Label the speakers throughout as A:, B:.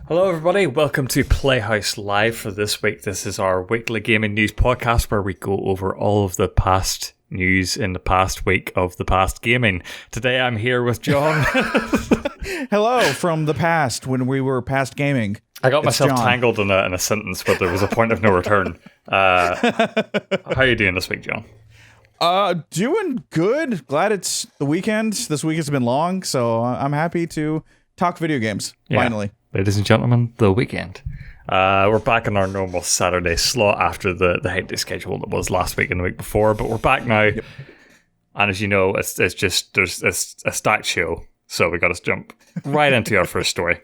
A: Hello everybody, welcome to Playhouse Live for this week. This is our weekly gaming news podcast where we go over all of the past news in the past week of the past gaming. Today I'm here with John.
B: Hello from the past when we were past gaming.
A: I got myself
B: John.
A: tangled in a sentence but there was a point of no return. How are you doing this week, John?
B: Doing good. Glad it's the weekend. This week has been long, so I'm happy to talk video games, finally.
A: Ladies and gentlemen, the weekend. We're back on our normal Saturday slot after the hectic schedule that was last week and the week before, but we're back now. Yep. And as you know, it's just there's a stacked show, so we got to jump right into our first story.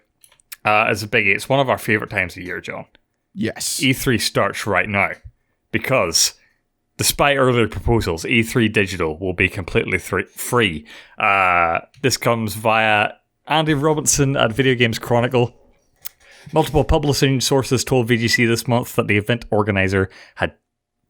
A: It's a biggie. It's one of our favourite times of year, John.
B: Yes.
A: E3 starts right now because, despite earlier proposals, E3 Digital will be completely free. This comes via Andy Robinson at Video Games Chronicle. Multiple publishing sources told VGC this month that the event organizer had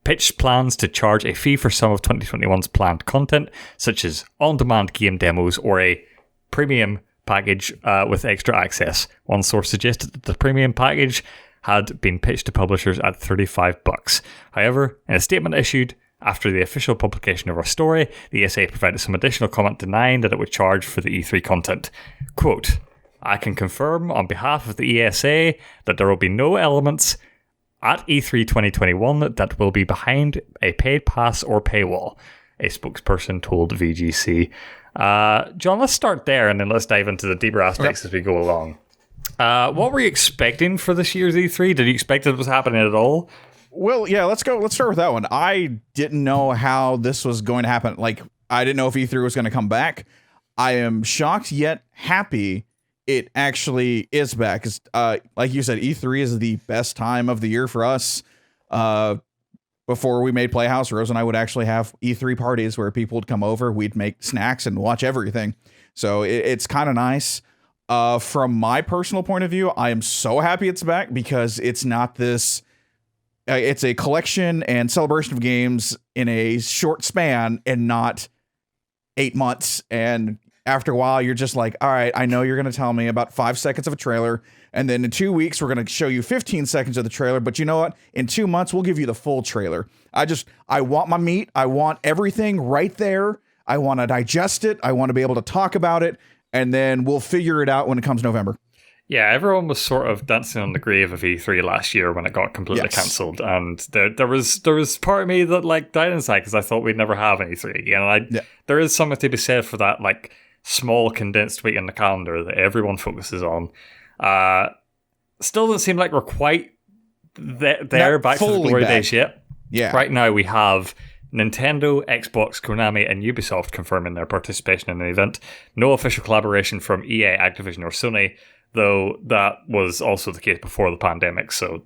A: pitched plans to charge a fee for some of 2021's planned content, such as on-demand game demos or a premium package with extra access. One source suggested that the premium package had been pitched to publishers at $35. However, in a statement issued after the official publication of our story, the ESA provided some additional comment denying that it would charge for the E3 content. Quote, I can confirm on behalf of the ESA that there will be no elements at E3 2021 that will be behind a paid pass or paywall, a spokesperson told VGC. John, let's start there and then let's dive into the deeper aspects as we go along. What were you expecting for this year's E3? Did you expect it was happening at all?
B: Well, yeah, let's start with that one. I didn't know how this was going to happen. Like, I didn't know if E3 was going to come back. I am shocked yet happy it actually is back. 'Cause, like you said, E3 is the best time of the year for us. Before we made Playhouse, Rose and I would actually have E3 parties where people would come over. We'd make snacks and watch everything. So it's kind of nice. From my personal point of view, I am so happy it's back because it's not this. It's a collection and celebration of games in a short span and not 8 months. And after a while, you're just like, all right, I know you're going to tell me about 5 seconds of a trailer. And then in 2 weeks, we're going to show you 15 seconds of the trailer. But you know what? In 2 months, we'll give you the full trailer. I want my meat. I want everything right there. I want to digest it. I want to be able to talk about it. And then we'll figure it out when it comes November.
A: Yeah, everyone was sort of dancing on the grave of E3 last year when it got completely cancelled, and there was part of me that like died inside because I thought we'd never have an E3 again. And there is something to be said for that like small condensed week in the calendar that everyone focuses on. Still doesn't seem like we're quite there back to the glory days yet.
B: Yeah,
A: right now we have Nintendo, Xbox, Konami, and Ubisoft confirming their participation in the event. No official collaboration from EA, Activision, or Sony, though that was also the case before the pandemic. So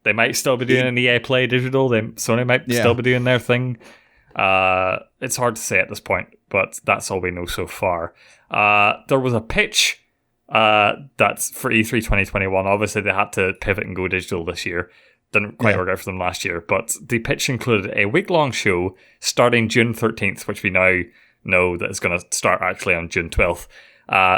A: they might still be doing an EA Play Digital. Sony might still be doing their thing. It's hard to say at this point, but that's all we know so far. There was a pitch that's for E3 2021. Obviously, they had to pivot and go digital this year. Didn't quite work out for them last year, but the pitch included a week-long show starting June 13th, which we now know that is going to start actually on June 12th.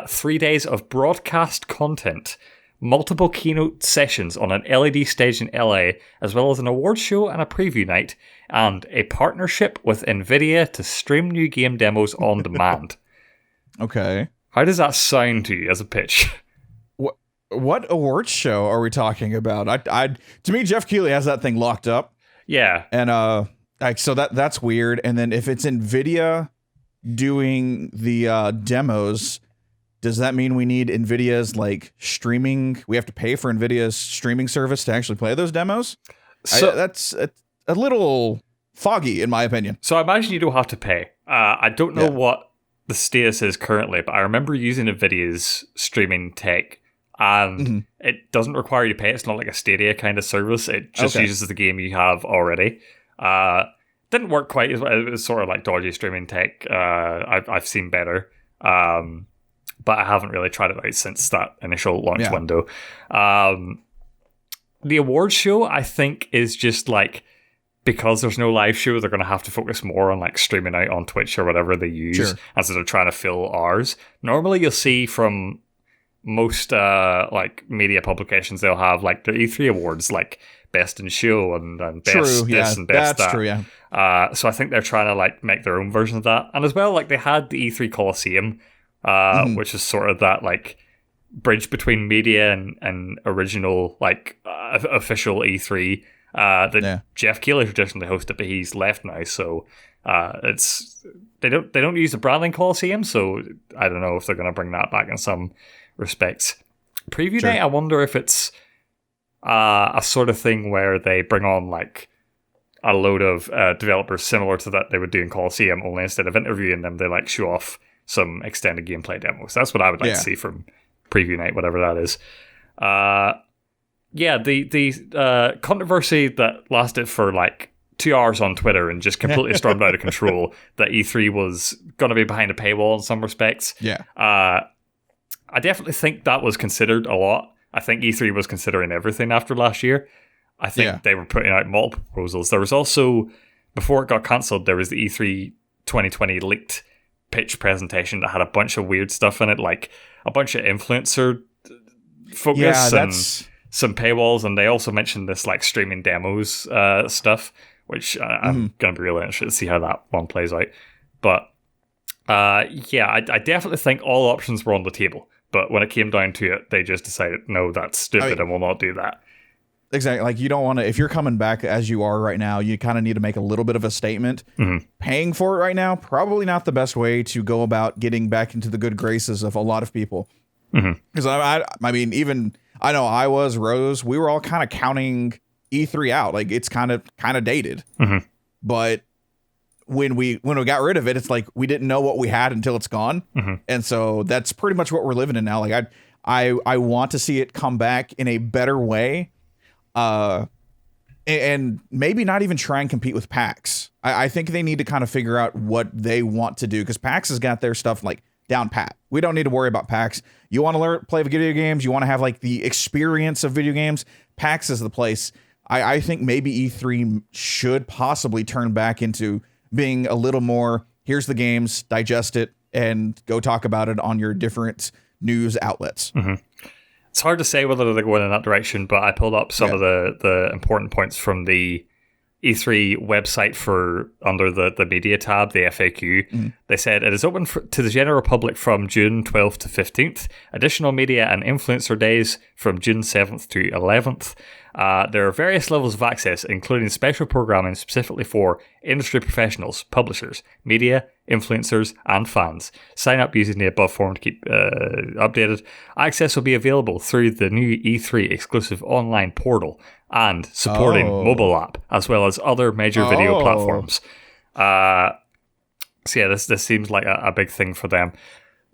A: 3 days of broadcast content, multiple keynote sessions on an LED stage in LA, as well as an award show and a preview night, and a partnership with Nvidia to stream new game demos on demand.
B: Okay.
A: How does that sound to you as a pitch?
B: What awards show are we talking about? To me, Jeff Keighley has that thing locked up.
A: Yeah.
B: And so that's weird. And then if it's Nvidia doing the demos, does that mean we need Nvidia's like streaming? We have to pay for Nvidia's streaming service to actually play those demos? So that's a little foggy in my opinion.
A: So I imagine you don't have to pay. I don't know what the status is currently, but I remember using Nvidia's streaming tech. And it doesn't require you to pay. It's not like a Stadia kind of service. It just uses the game you have already. Didn't work quite as well. It was sort of like dodgy streaming tech. I've seen better. But I haven't really tried it out since that initial launch window. The awards show, I think, is just like, because there's no live show, they're going to have to focus more on like streaming out on Twitch or whatever they use instead of trying to fill ours. Normally you'll see from most like media publications, they'll have like their E3 awards, like best in show and best this and best that.
B: True, yeah.
A: So I think they're trying to like make their own version of that. And as well, like they had the E3 Coliseum, which is sort of that like bridge between media and original like official E3 that Jeff Keighley traditionally hosted, but he's left now. So it's they don't use the branding Coliseum, so I don't know if they're going to bring that back in some respects. Preview night, I wonder if it's a sort of thing where they bring on like a load of developers similar to that they would do in Coliseum, only instead of interviewing them, they like show off some extended gameplay demos. That's what I would like to see from preview night, whatever that is. The controversy that lasted for like 2 hours on Twitter and just completely stormed out of control, that E3 was going to be behind a paywall in some respects. I definitely think that was considered a lot. I think E3 was considering everything after last year. I think they were putting out multiple proposals. There was also, before it got cancelled, there was the E3 2020 leaked pitch presentation that had a bunch of weird stuff in it, like a bunch of influencer focus and some paywalls, and they also mentioned this like streaming demos stuff, which I'm going to be really interested to see how that one plays out. But I definitely think all options were on the table. But when it came down to it, they just decided, no, that's stupid and we'll not do that.
B: Exactly. Like, you don't want to, if you're coming back as you are right now, you kind of need to make a little bit of a statement. Paying for it right now, probably not the best way to go about getting back into the good graces of a lot of people. Because I mean, even, I know I was, Rose, we were all kind of counting E3 out. Like, it's kind of dated. But when we got rid of it, it's like we didn't know what we had until it's gone. And so that's pretty much what we're living in now. Like, I want to see it come back in a better way. And maybe not even try and compete with PAX. I think they need to kind of figure out what they want to do, because PAX has got their stuff like down pat. We don't need to worry about PAX. You want to play video games, you want to have like the experience of video games, PAX is the place. I think maybe E3 should possibly turn back into being a little more, here's the games, digest it, and go talk about it on your different news outlets.
A: It's hard to say whether they're going in that direction, but I pulled up some of the important points from the E3 website for under the media tab, the FAQ. They said it is open to the general public from June 12th to 15th. Additional media and influencer days from June 7th to 11th. There are various levels of access, including special programming specifically for industry professionals, publishers, media, influencers, and fans. Sign up using the above form to keep updated. Access will be available through the new E3 exclusive online portal and supporting mobile app, as well as other major video platforms. So yeah, this seems like a big thing for them.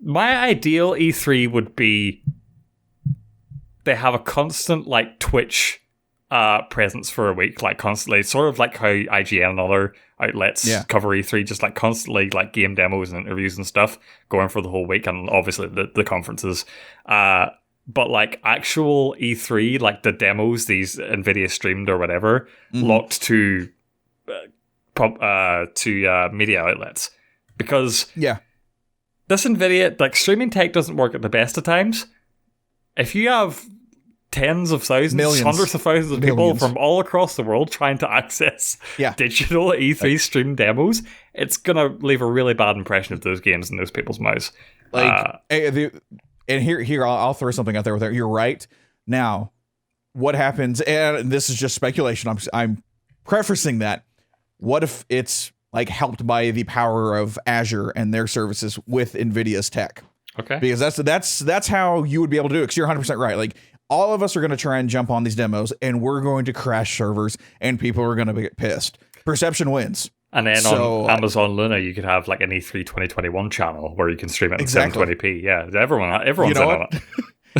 A: My ideal E3 would be they have a constant like Twitch presence for a week, like constantly, sort of like how IGN and other outlets cover E3, just like constantly like game demos and interviews and stuff going for the whole week, and obviously the conferences. But like actual E3, like the demos, these NVIDIA streamed or whatever, locked to media outlets, because this NVIDIA like streaming tech doesn't work at the best of times. If you have tens of thousands, hundreds of thousands of people from all across the world trying to access digital E3 stream demos, it's gonna leave a really bad impression of those games in those people's mouths.
B: And here I'll throw something out there with that. You're right. Now, what happens? And this is just speculation. I'm prefacing that. What if it's like helped by the power of Azure and their services with NVIDIA's tech?
A: Okay,
B: because that's how you would be able to do it. Because you're 100% right. Like, all of us are going to try and jump on these demos, and we're going to crash servers, and people are going to get pissed. Perception wins.
A: And then on Amazon Luna, you could have like an E3 2021 channel where you can stream it in 720p. Yeah, everyone's in on it.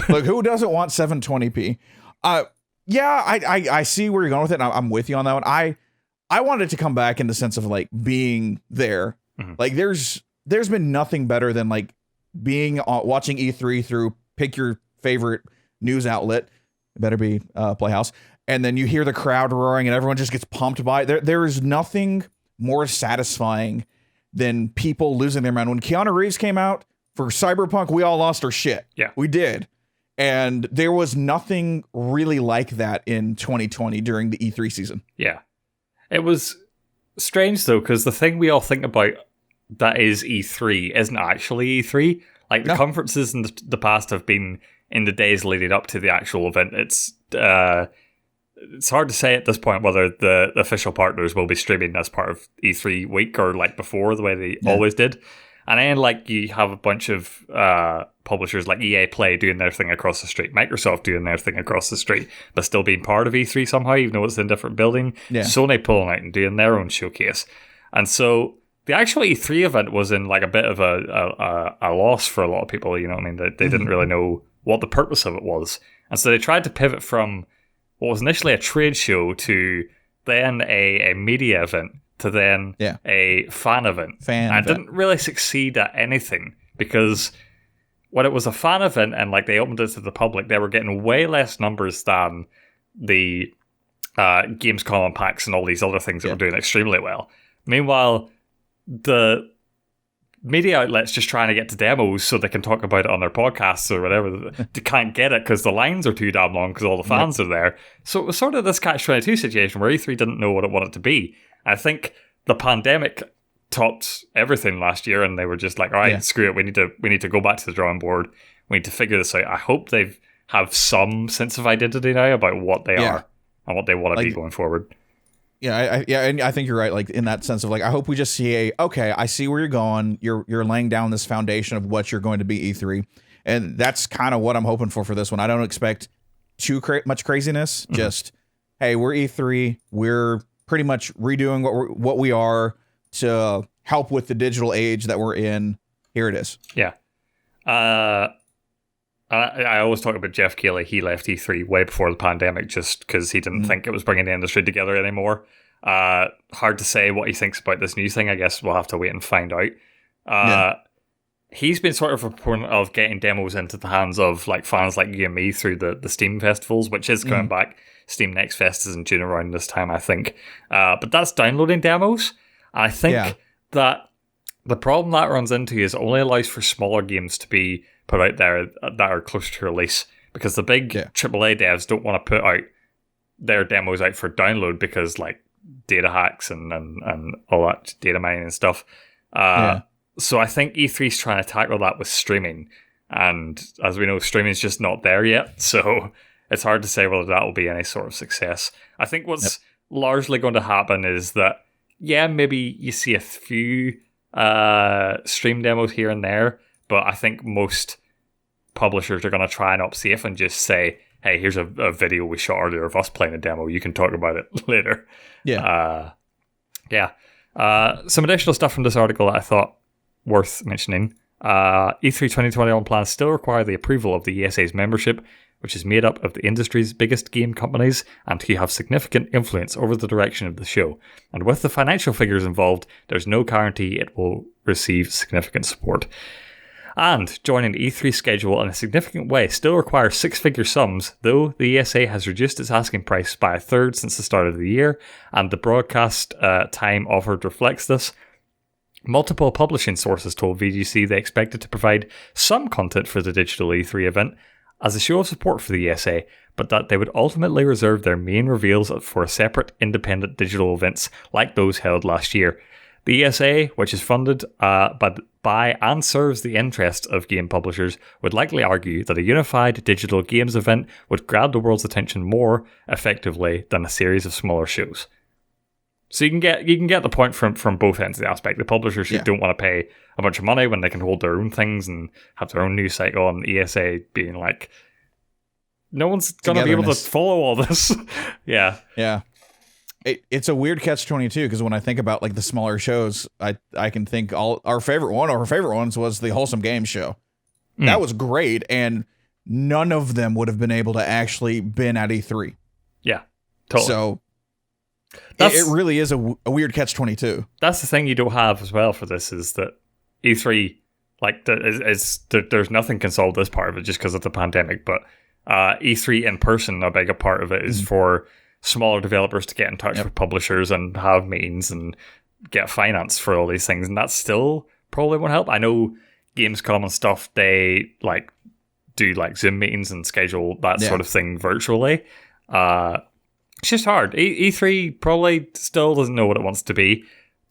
B: Look, who doesn't want 720p? I see where you're going with it, and I'm with you on that one. I wanted to come back in the sense of like being there. Like, there's been nothing better than like being watching E3 through, pick your favorite news outlet, it better be Playhouse, and then you hear the crowd roaring and everyone just gets pumped by it. There is nothing more satisfying than people losing their mind. When Keanu Reeves came out for Cyberpunk, we all lost our shit.
A: Yeah,
B: we did. And there was nothing really like that in 2020 during the E3 season.
A: Yeah. It was strange, though, because the thing we all think about that is E3 isn't actually E3. Like, the conferences in the past have been in the days leading up to the actual event. It's hard to say at this point whether the official partners will be streaming as part of E3 week or like before, the way they always did. And then like you have a bunch of publishers like EA Play doing their thing across the street, Microsoft doing their thing across the street, but still being part of E3 somehow, even though it's in a different building. Yeah. Sony pulling out and doing their own showcase. And so the actual E3 event was in like a bit of a loss for a lot of people, you know what I mean? They didn't really know what the purpose of it was. And so they tried to pivot from what was initially a trade show to then a media event to then a fan event. I didn't really succeed at anything because when it was a fan event and like they opened it to the public, they were getting way less numbers than the Gamescom and PAX and all these other things that were doing extremely well. Meanwhile, the media outlets just trying to get to demos so they can talk about it on their podcasts or whatever, they can't get it because the lines are too damn long because all the fans are there. So it was sort of this catch-22 situation where E3 didn't know what it wanted to be. I think the pandemic topped everything last year, and they were just like, all right, screw it, we need to go back to the drawing board. We need to figure this out. I hope they have some sense of identity now about what they are and what they want to be going forward.
B: Yeah, and I think you're right. Like in that sense of like, I hope we just see okay, I see where you're going. You're laying down this foundation of what you're going to be E3, and that's kind of what I'm hoping for this one. I don't expect too much craziness. Mm-hmm. Just hey, we're E3. We're pretty much redoing what we are to help with the digital age that we're in. Here it is.
A: Yeah. I always talk about Jeff Keighley. He left E3 way before the pandemic just because he didn't think it was bringing the industry together anymore. Hard to say what he thinks about this new thing. I guess we'll have to wait and find out. He's been sort of a proponent of getting demos into the hands of like fans like you and me through the Steam festivals, which is coming back. Steam Next Fest is in June around this time, I think. But that's downloading demos. I think that the problem that runs into is it only allows for smaller games to be put out there that are closer to release, because the big AAA devs don't want to put out their demos out for download because like data hacks and all that data mining and stuff. So I think E3's trying to tackle that with streaming, and as we know, streaming is just not there yet. So it's hard to say whether that will be any sort of success. I think what's largely going to happen is that maybe you see a few stream demos here and there, but I think most publishers are going to try and up safe and just say, hey, here's a video we shot earlier of us playing a demo. You can talk about it later. Some additional stuff from this article that I thought worth mentioning. E3 2021 plans still require the approval of the ESA's membership, which is made up of the industry's biggest game companies and who have significant influence over the direction of the show. And with the financial figures involved, there's no guarantee it will receive significant support. And joining the E3 schedule in a significant way still requires six-figure sums, though the ESA has reduced its asking price by a third since the start of the year, and the broadcast time offered reflects this. Multiple publishing sources told VGC they expected to provide some content for the digital E3 event as a show of support for the ESA, but that they would ultimately reserve their main reveals for separate independent digital events like those held last year. The ESA, which is funded by and serves the interests of game publishers, would likely argue that a unified digital games event would grab the world's attention more effectively than a series of smaller shows. So you can get the point from both ends of the aspect. The publishers who don't want to pay a bunch of money when they can hold their own things and have their own news cycle, and the ESA being like, no one's going to be able to follow all this. Yeah.
B: It's a weird catch-22 because when I think about like the smaller shows, I can think our favorite ones was the Wholesome Games show. That was great, and none of them would have been able to actually been at E3. Yeah, totally. So it really is a weird catch-22.
A: That's the thing you don't have as well for this, is that E3, like, there's nothing can solve this part of it just because of the pandemic, but E3 in person, a bigger part of it is for smaller developers to get in touch with publishers and have meetings and get finance for all these things, and that still probably won't help. I know Gamescom and stuff, they like do like Zoom meetings and schedule that sort of thing virtually. It's just hard. E3 probably still doesn't know what it wants to be,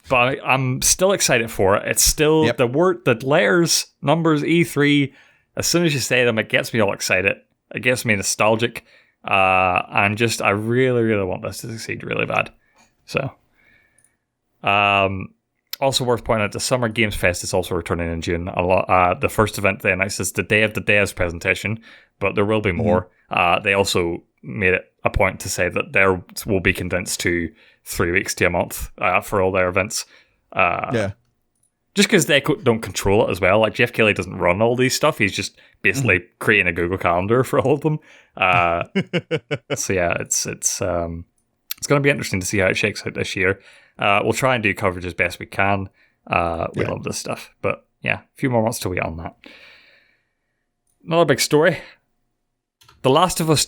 A: but I'm still excited for it. It's still the letters, numbers, E3. As soon as you say them, it gets me all excited. It gets me nostalgic. And just, I really, really want this to succeed really bad. So, also worth pointing out, the Summer Games Fest is also returning in June. The first event they announced is the day of the devs presentation, but there will be more. They also made it a point to say that there will be condensed to 3 weeks to a month for all their events. Just because they don't control it as well. Like, Jeff Keighley doesn't run all these stuff. He's just basically creating a Google Calendar for all of them. So yeah, it's going to be interesting to see how it shakes out this year. We'll try and do coverage as best we can. We love this stuff. But yeah, a few more months to wait on that. Another big story. The Last of Us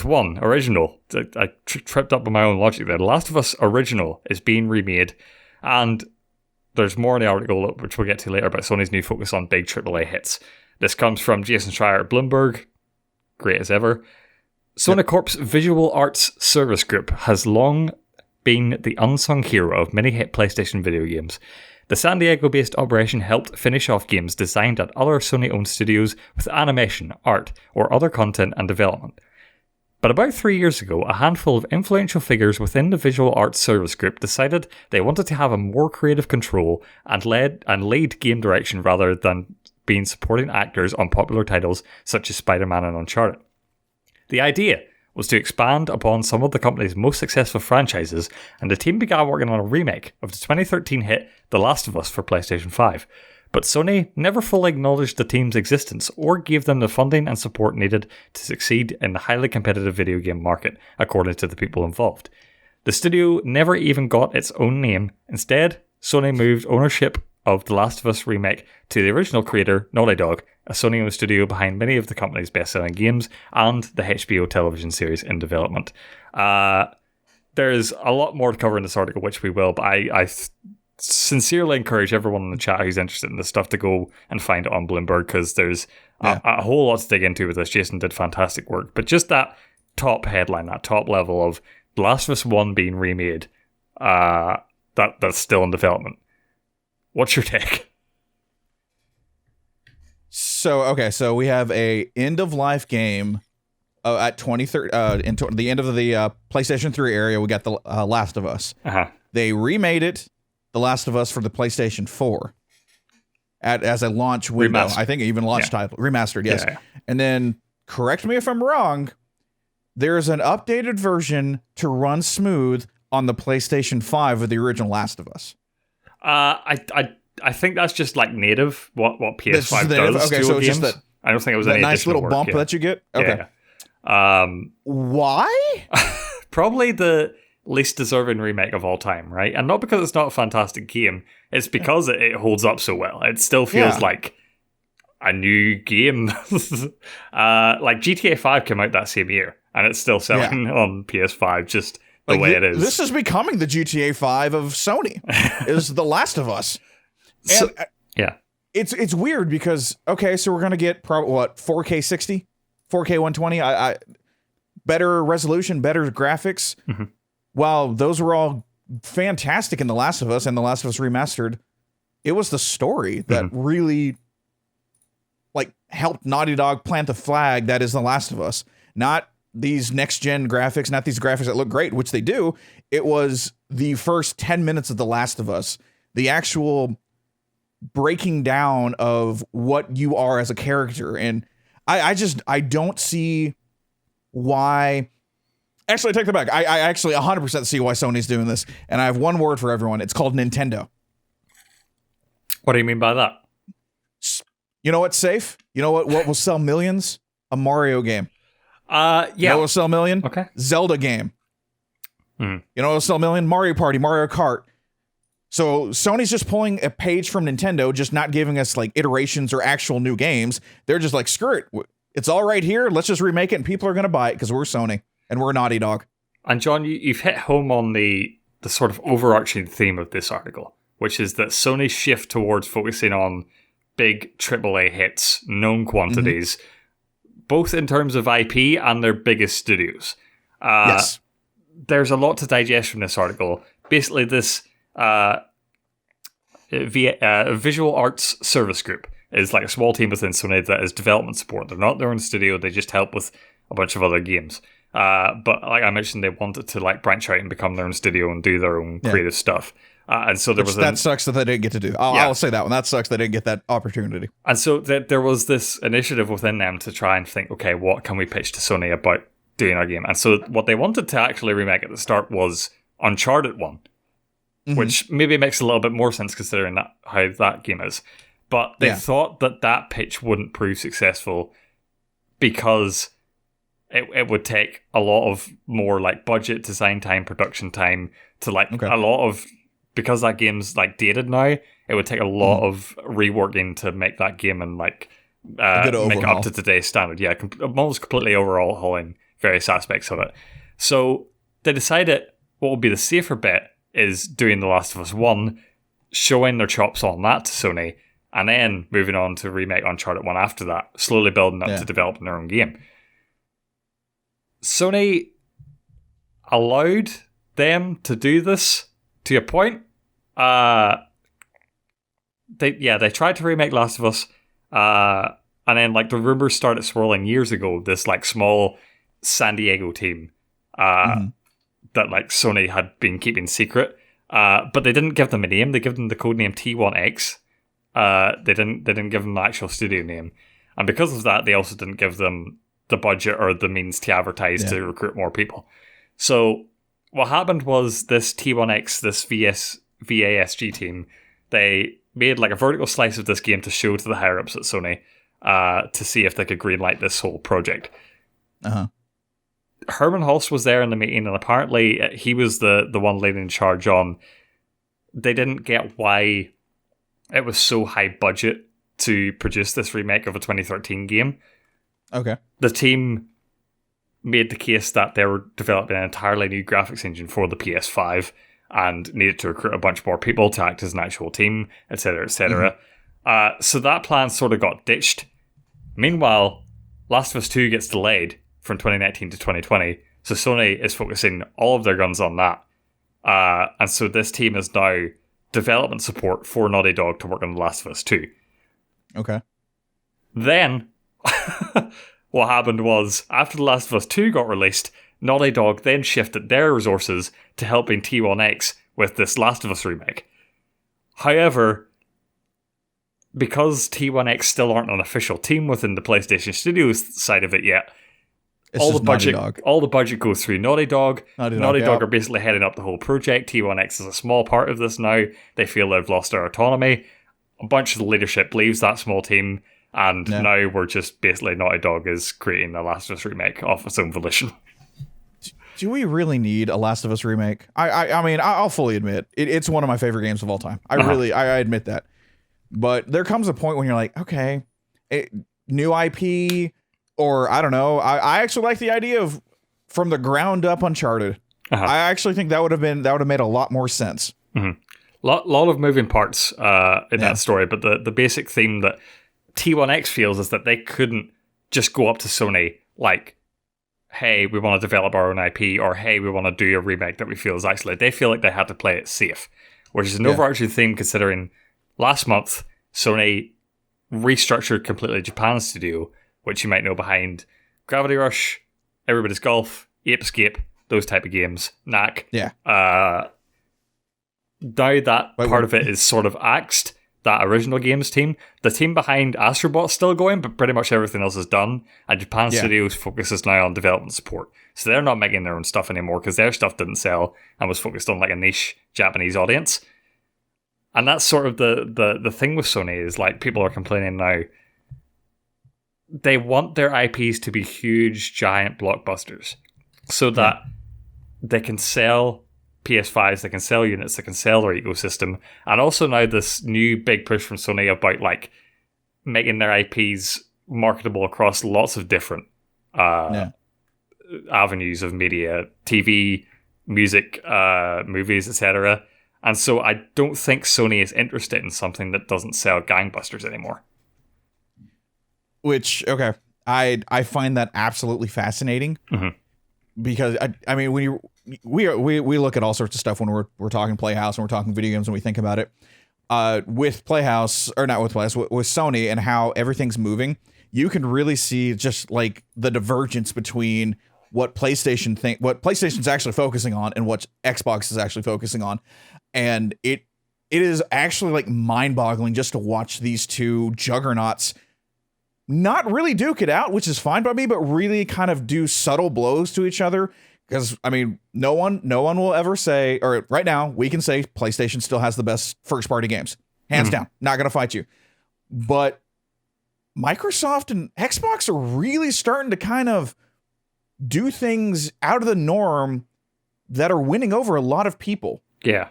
A: 1 original. I tripped up on my own logic there. The Last of Us original is being remade, and there's more in the article, which we'll get to later, about Sony's new focus on big AAA hits. This comes from Jason Schreier at Bloomberg. Great as ever. Sony Corp's Visual Arts Service Group has long been the unsung hero of many hit PlayStation video games. The San Diego-based operation helped finish off games designed at other Sony-owned studios with animation, art, or other content and development. But about 3 years ago, a handful of influential figures within the Visual Arts Service Group decided they wanted to have a more creative control and lead game direction rather than being supporting actors on popular titles such as Spider-Man and Uncharted. The idea was to expand upon some of the company's most successful franchises, and the team began working on a remake of the 2013 hit The Last of Us for PlayStation 5. But Sony never fully acknowledged the team's existence or gave them the funding and support needed to succeed in the highly competitive video game market, according to the people involved. The studio never even got its own name. Instead, Sony moved ownership of The Last of Us Remake to the original creator, Naughty Dog, a Sony-owned studio behind many of the company's best-selling games and the HBO television series in development. There's a lot more to cover in this article, which we will, but I sincerely encourage everyone in the chat who's interested in this stuff to go and find it on Bloomberg, because there's a whole lot to dig into with this. Jason did fantastic work, but just that top headline, that top level of The Last of Us 1 being remade, that's still in development. What's your take?
B: So we have a end-of-life game at 2030, in the end of the PlayStation 3 area. We got The Last of Us. They remade it, The Last of Us, for the PlayStation 4 as a launch window. Remastered. I think even launch title. Remastered, yes. Yeah. And then, correct me if I'm wrong, there's an updated version to run smooth on the PlayStation 5 of the original Last of Us.
A: I think that's just like native, what PS5 does to
B: so
A: games.
B: Just that,
A: I don't think it was
B: that
A: any
B: nice little
A: work,
B: bump that you get? Okay.
A: Yeah.
B: Why?
A: Probably the least deserving remake of all time, right? And not because it's not a fantastic game, it's because it holds up so well. It still feels like a new game. Like GTA 5 came out that same year, and it's still selling on PS5 just the way it is.
B: This is becoming the GTA 5 of Sony, is The Last of Us. And it's weird because, okay, so we're going to get 4K 60? 4K 120? Better resolution, better graphics. Mm-hmm. While those were all fantastic in The Last of Us and The Last of Us Remastered, it was the story that really helped Naughty Dog plant the flag that is The Last of Us. Not these next-gen graphics, not these graphics that look great, which they do. It was the first 10 minutes of The Last of Us, the actual breaking down of what you are as a character. And I don't see why. Actually, I take that back. I actually 100% see why Sony's doing this. And I have one word for everyone. It's called Nintendo.
A: What do you mean by that?
B: You know what's safe? You know what will sell millions? A Mario game.
A: Yeah.
B: You know what will sell a million?
A: Okay.
B: Zelda game. You know what will sell a million? Mario Party, Mario Kart. So Sony's just pulling a page from Nintendo, just not giving us iterations or actual new games. They're just screw it. It's all right here. Let's just remake it and people are going to buy it because we're Sony and we're Naughty Dog.
A: And John, you've hit home on the sort of overarching theme of this article, which is that Sony's shift towards focusing on big AAA hits, known quantities, both in terms of IP and their biggest studios.
B: Yes.
A: There's a lot to digest from this article. Basically, this visual arts service group is like a small team within Sony that is development support. They're not their own studio, they just help with a bunch of other games. But like I mentioned, they wanted to like branch out and become their own studio and do their own creative stuff. And so
B: that sucks that they didn't get to do. I'll say that one. That sucks they didn't get that opportunity.
A: And so there was this initiative within them to try and think, okay, what can we pitch to Sony about doing our game? And so what they wanted to actually remake at the start was Uncharted 1, which maybe makes a little bit more sense considering that how that game is. But they thought that pitch wouldn't prove successful because it would take a lot of more like budget, design time, production time to like a lot of, because that game's like dated now, it would take a lot of reworking to make that game and like make it up to today's standard. Yeah, almost completely overhauling various aspects of it. So they decided what would be the safer bet is doing The Last of Us 1, showing their chops on that to Sony, and then moving on to remake Uncharted 1 after that, slowly building up to developing their own game. Sony allowed them to do this to a point. They tried to remake Last of Us, and then like the rumors started swirling years ago. This like small San Diego team that like Sony had been keeping secret, but they didn't give them a name. They gave them the codename T1X. They didn't give them the actual studio name, and because of that, they also didn't give them the budget or the means to advertise to recruit more people. So what happened was this T1X, this VASG team, they made like a vertical slice of this game to show to the higher ups at Sony to see if they could greenlight this whole project. Herman Hulst was there in the meeting, and apparently he was the one leading charge on. They didn't get why it was so high budget to produce this remake of a 2013 game.
B: Okay.
A: The team made the case that they were developing an entirely new graphics engine for the PS5 and needed to recruit a bunch more people to act as an actual team, etc., etc. So that plan sort of got ditched. Meanwhile, Last of Us 2 gets delayed from 2019 to 2020, so Sony is focusing all of their guns on that. And so this team is now development support for Naughty Dog to work on The Last of Us 2.
B: Okay.
A: Then, what happened was, after The Last of Us 2 got released, Naughty Dog then shifted their resources to helping T1X with this Last of Us remake. However, because T1X still aren't an official team within the PlayStation Studios side of it yet, all the budget goes through Naughty Dog. Naughty Dog are basically heading up the whole project. T1X is a small part of this now. They feel they've lost their autonomy. A bunch of the leadership leaves that small team, and now we're just basically Naughty Dog is creating a Last of Us remake off its own volition.
B: Do we really need a Last of Us remake? I mean, I'll fully admit it's one of my favorite games of all time. I admit that. But there comes a point when you're like, okay, new IP, or I don't know. I actually like the idea of from the ground up Uncharted. I actually think that would have made a lot more sense.
A: Lot of moving parts in that story, but the basic theme that T1X feels is that they couldn't just go up to Sony like, hey, we want to develop our own IP, or hey, we want to do a remake that we feel is actually. They feel like they had to play it safe, which is an overarching theme considering last month Sony restructured completely Japan's studio, which you might know behind Gravity Rush, Everybody's Golf, Ape Escape, those type of games, Knack. Now that part of it is sort of axed, that original games team. The team behind Astrobot's still going, but pretty much everything else is done. And Japan Studios focuses now on development support. So they're not making their own stuff anymore because their stuff didn't sell and was focused on like a niche Japanese audience. And that's sort of the thing with Sony is like people are complaining now. They want their IPs to be huge, giant blockbusters so that they can sell PS5s, they can sell units, they can sell their ecosystem. And also now this new big push from Sony about like making their IPs marketable across lots of different avenues of media, TV, music, movies, etc. And so I don't think Sony is interested in something that doesn't sell gangbusters anymore.
B: which okay, I find that absolutely fascinating because I mean when we look at all sorts of stuff when we're talking Playhouse and we're talking video games and we think about it with Playhouse or not with Playhouse with Sony and how everything's moving. You can really see just like the divergence between what PlayStation's actually focusing on and what Xbox is actually focusing on. And it is actually like mind-boggling just to watch these two juggernauts not really duke it out, which is fine by me, but really kind of do subtle blows to each other. Because I mean, no one will ever say, or right now we can say PlayStation still has the best first-party games, hands down. Not gonna fight you, but Microsoft and Xbox are really starting to kind of do things out of the norm that are winning over a lot of people.
A: Yeah.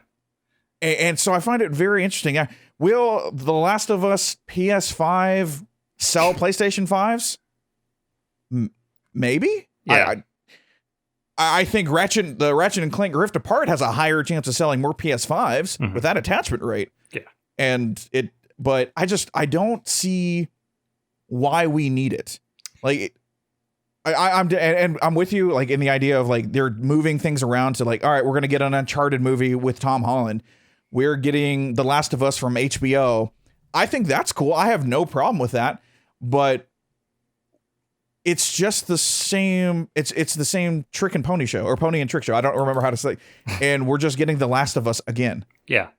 B: And so I find it very interesting. Will The Last of Us PS5 sell PlayStation 5s? Maybe.
A: Yeah.
B: I think the Ratchet and Clank Rift Apart has a higher chance of selling more PS5s with that attachment rate.
A: Yeah.
B: But I don't see why we need it. Like, I'm with you, like, in the idea of, like, they're moving things around to, like, all right, we're going to get an Uncharted movie with Tom Holland. We're getting The Last of Us from HBO. I think that's cool. I have no problem with that. But it's just the same. It's the same trick and pony show or pony and trick show. I don't remember how to say. And we're just getting The Last of Us again.
A: Yeah.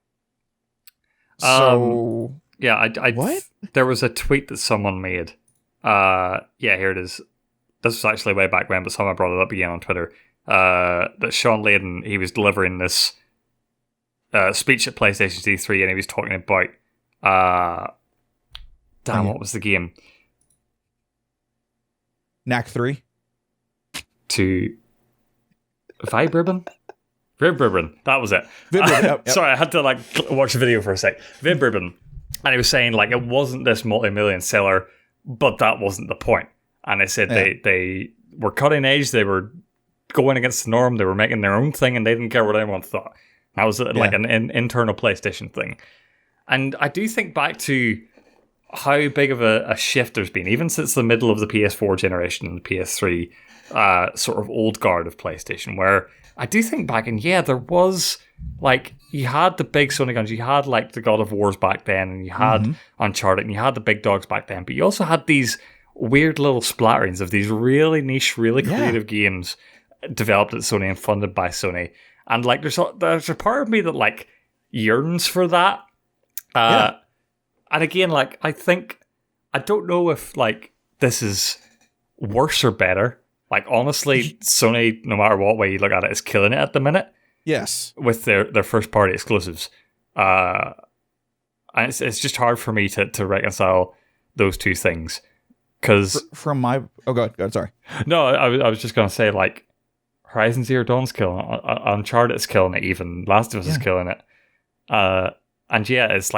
B: So
A: yeah,
B: what?
A: There was a tweet that someone made. Yeah, here it is. This was actually way back when, but someone brought it up again on Twitter. That Sean Layden, he was delivering this speech at PlayStation E3, and he was talking about what was the game?
B: Knack 3?
A: To Vibe Ribbon? Vib Ribbon, that was it.
B: Yep.
A: Sorry, I had to watch the video for a sec. Vib Ribbon. And he was saying it wasn't this multi-million seller, but that wasn't the point. And they said they were cutting edge, they were going against the norm, they were making their own thing, and they didn't care what anyone thought. That was an internal PlayStation thing. And I do think back to how big of a shift there's been, even since the middle of the PS4 generation and the PS3 sort of old guard of PlayStation, where I do think back, and there was, you had the big Sony guns, you had, the God of Wars back then, and you had Uncharted, and you had the big dogs back then, but you also had these weird little splatterings of these really niche, really creative games developed at Sony and funded by Sony. And, there's a part of me that, yearns for that. And again, I don't know if, this is worse or better. Honestly, Sony, no matter what way you look at it, is killing it at the minute.
B: Yes.
A: With their first-party exclusives. And it's just hard for me to reconcile those two things. Because...
B: From my... Oh, go ahead, sorry.
A: No, I was just going to say, Horizon Zero Dawn's killing it. Uncharted's killing it even. Last of Us is killing it. And it's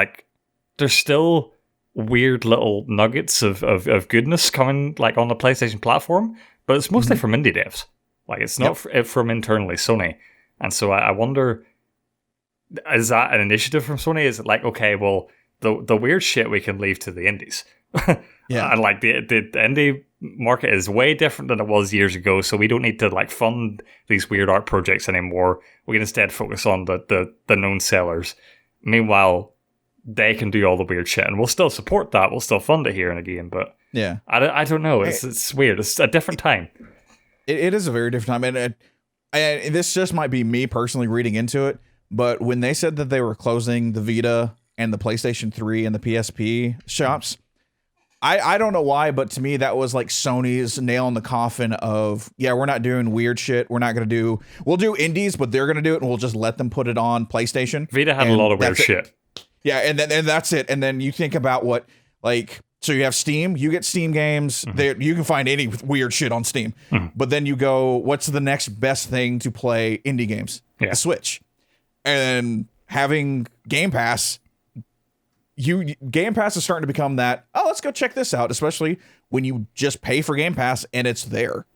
A: there's still weird little nuggets of goodness coming on the PlayStation platform, but it's mostly from indie devs. It's not from internally Sony. And so I wonder, is that an initiative from Sony? Is it okay, well, the weird shit we can leave to the indies. And the indie market is way different than it was years ago, so we don't need to fund these weird art projects anymore. We can instead focus on the known sellers. Meanwhile, they can do all the weird shit, and we'll still support that. We'll still fund it here and again, but I don't know. It's weird. It's a different time.
B: It is a very different time, and this just might be me personally reading into it, but when they said that they were closing the Vita and the PlayStation 3 and the PSP shops, I don't know why, but to me that was Sony's nail in the coffin of, we're not doing weird shit. We're not going to do... We'll do indies, but they're going to do it, and we'll just let them put it on PlayStation.
A: Vita had a lot of weird shit.
B: Yeah, and that's it. And then you think about what, so you have Steam, you get Steam games, you can find any weird shit on Steam. But then you go, what's the next best thing to play indie games? A Switch. And then having Game Pass... Game Pass is starting to become that, let's go check this out, especially when you just pay for Game Pass and it's there.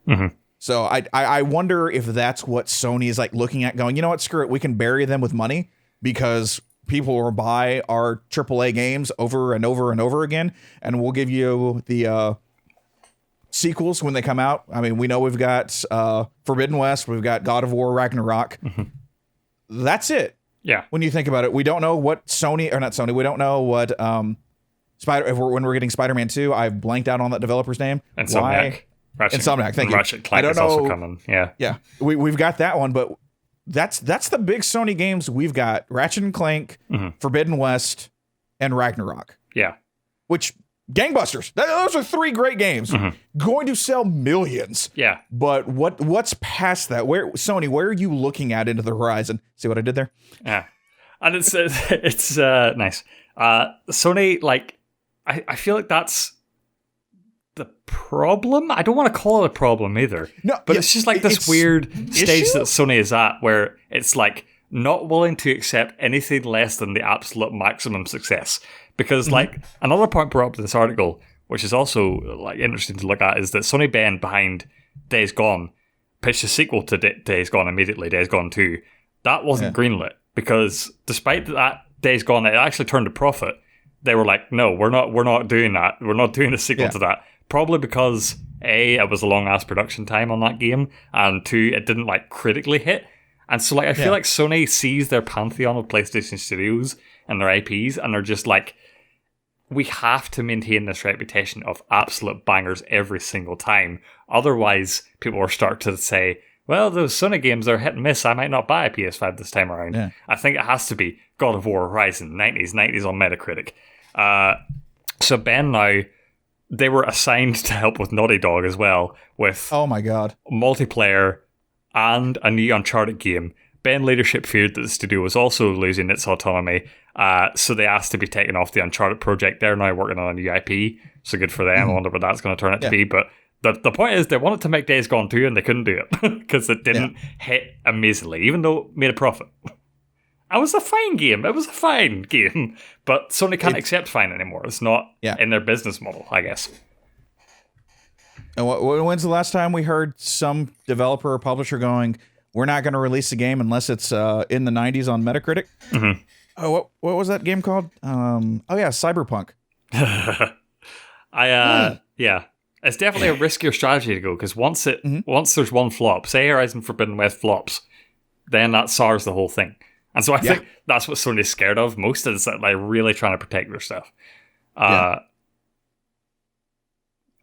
B: So I wonder if that's what Sony is looking at, going, you know what, screw it, we can bury them with money because people will buy our AAA games over and over and over again, and we'll give you the sequels when they come out. I mean, we know we've got Forbidden West, we've got God of War Ragnarok. That's it.
A: Yeah.
B: When you think about it, we don't know what Sony, or not Sony, we don't know what when we're getting Spider-Man 2. I've blanked out on that developer's name.
A: Insomniac.
B: Insomniac, thank you.
A: Ratchet Clank is also coming. Yeah.
B: Yeah. We've got that one, but that's the big Sony games we've got. Ratchet and Clank, Forbidden West, and Ragnarok.
A: Yeah.
B: Which gangbusters. Those are 3 great games. Going to sell millions.
A: Yeah.
B: But what's past that? Sony, where are you looking at into the horizon? See what I did there?
A: Yeah. And it's nice. Sony, like, I feel like that's the problem. I don't want to call it a problem either. No, but it's just like this weird stage that Sony is at where it's like not willing to accept anything less than the absolute maximum success. Because like another point brought up in this article, which is also like interesting to look at, is that Sony Ben behind Days Gone pitched a sequel to Days Gone immediately, Days Gone 2. That wasn't greenlit because despite that Days Gone, it actually turned a profit. They were like, no, we're not doing that. We're not doing a sequel to that. Probably because A, it was a long ass production time on that game, and 2, it didn't like critically hit. And so like I feel like Sony sees their pantheon of PlayStation Studios and their IPs, and they're just like, we have to maintain this reputation of absolute bangers every single time. Otherwise, people will start to say, well, those Sony games are hit and miss. I might not buy a PS5 this time around. Yeah. I think it has to be God of War Horizon, 90s on Metacritic. So Ben now, they were assigned to help with Naughty Dog as well, with
B: oh my god,
A: multiplayer and a new Uncharted game. Ben leadership feared that the studio was also losing its autonomy, so they asked to be taken off the Uncharted project. They're now working on a new IP, so good for them. I wonder what that's going to turn out to be. But the point is, they wanted to make Days Gone 2, and they couldn't do it because it didn't hit amazingly, even though it made a profit. It was a fine game. It was a fine game, but Sony can't accept fine anymore. It's not in their business model, I guess.
B: And when's the last time we heard some developer or publisher going, we're not going to release a game unless it's in the 90s on Metacritic? Oh, what was that game called? Cyberpunk. It's definitely a riskier strategy to go, because once there's one flop, say Horizon Forbidden West flops, then that sours the whole thing. And so I think that's what Sony's scared of most, is that they're really trying to protect their stuff. And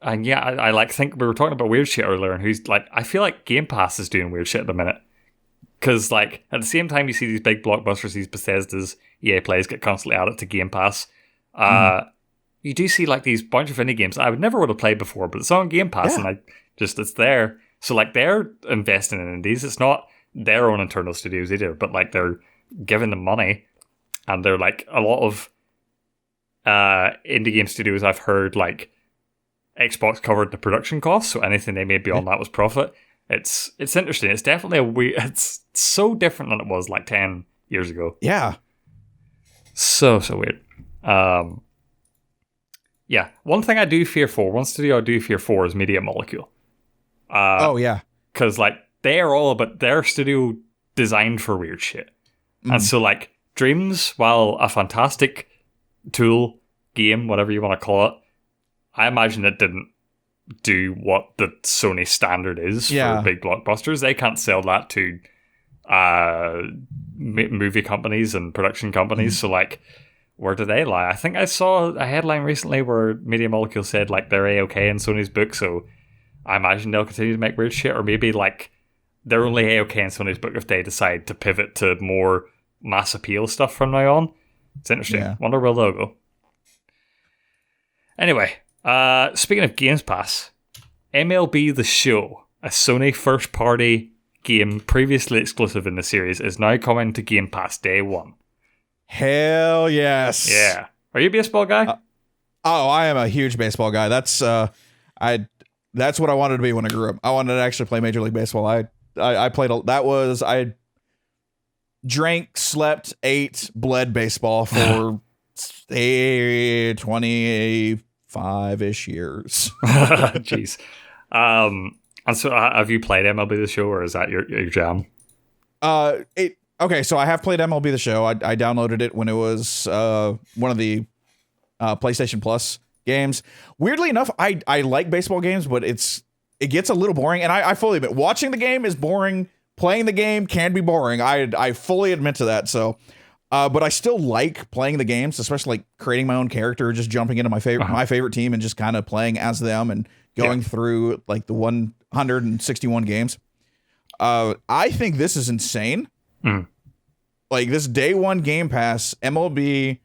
B: I like think we were talking about weird shit earlier, and who's like, I feel like Game Pass is doing weird shit at the minute. Because like at the same time you see these big blockbusters, these Bethesda's, EA plays get constantly added to Game Pass. You do see like these bunch of indie games I would never would have played before, but it's on Game Pass and it's there. So like they're investing in indies. It's not their own internal studios either, but like they're giving them money, and they're like a lot of indie game studios I've heard like Xbox covered the production costs, so anything they made beyond that was profit. It's interesting. It's definitely it's so different than it was like 10 years ago. Yeah.
A: So weird. One thing I do fear for, one studio I do fear for is Media Molecule. Because like they are all about their studio designed for weird shit. And so like Dreams, while a fantastic tool, game, whatever you want to call it, I imagine it didn't do what the Sony standard is for big blockbusters. They can't sell that to movie companies and production companies. So like, where do they lie? I think I saw a headline recently where Media Molecule said like they're A-okay in Sony's book, so I imagine they'll continue to make weird shit, or maybe like they're only A-okay in Sony's book if they decide to pivot to more mass appeal stuff from now on. It's interesting. Wonder where they'll go. Anyway, speaking of Games Pass, MLB The Show, a Sony first-party game previously exclusive in the series, is now coming to Game Pass day one.
B: Hell yes.
A: Yeah. Are you a baseball guy?
B: I am a huge baseball guy. That's what I wanted to be when I grew up. I wanted to actually play Major League Baseball. I played I drank, slept, ate, bled baseball for 25-ish years.
A: Jeez. And so have you played MLB The Show, or is that your jam?
B: Okay, so I have played MLB The Show. I downloaded it when it was one of the PlayStation Plus games. Weirdly enough, I like baseball games, but it gets a little boring. And I fully admit, watching the game is boring. Playing the game can be boring. I fully admit to that. So, but I still like playing the games, especially like creating my own character, just jumping into my favorite team and just kind of playing as them and going through like the 161 games. I think this is insane. Like this day one Game Pass MLB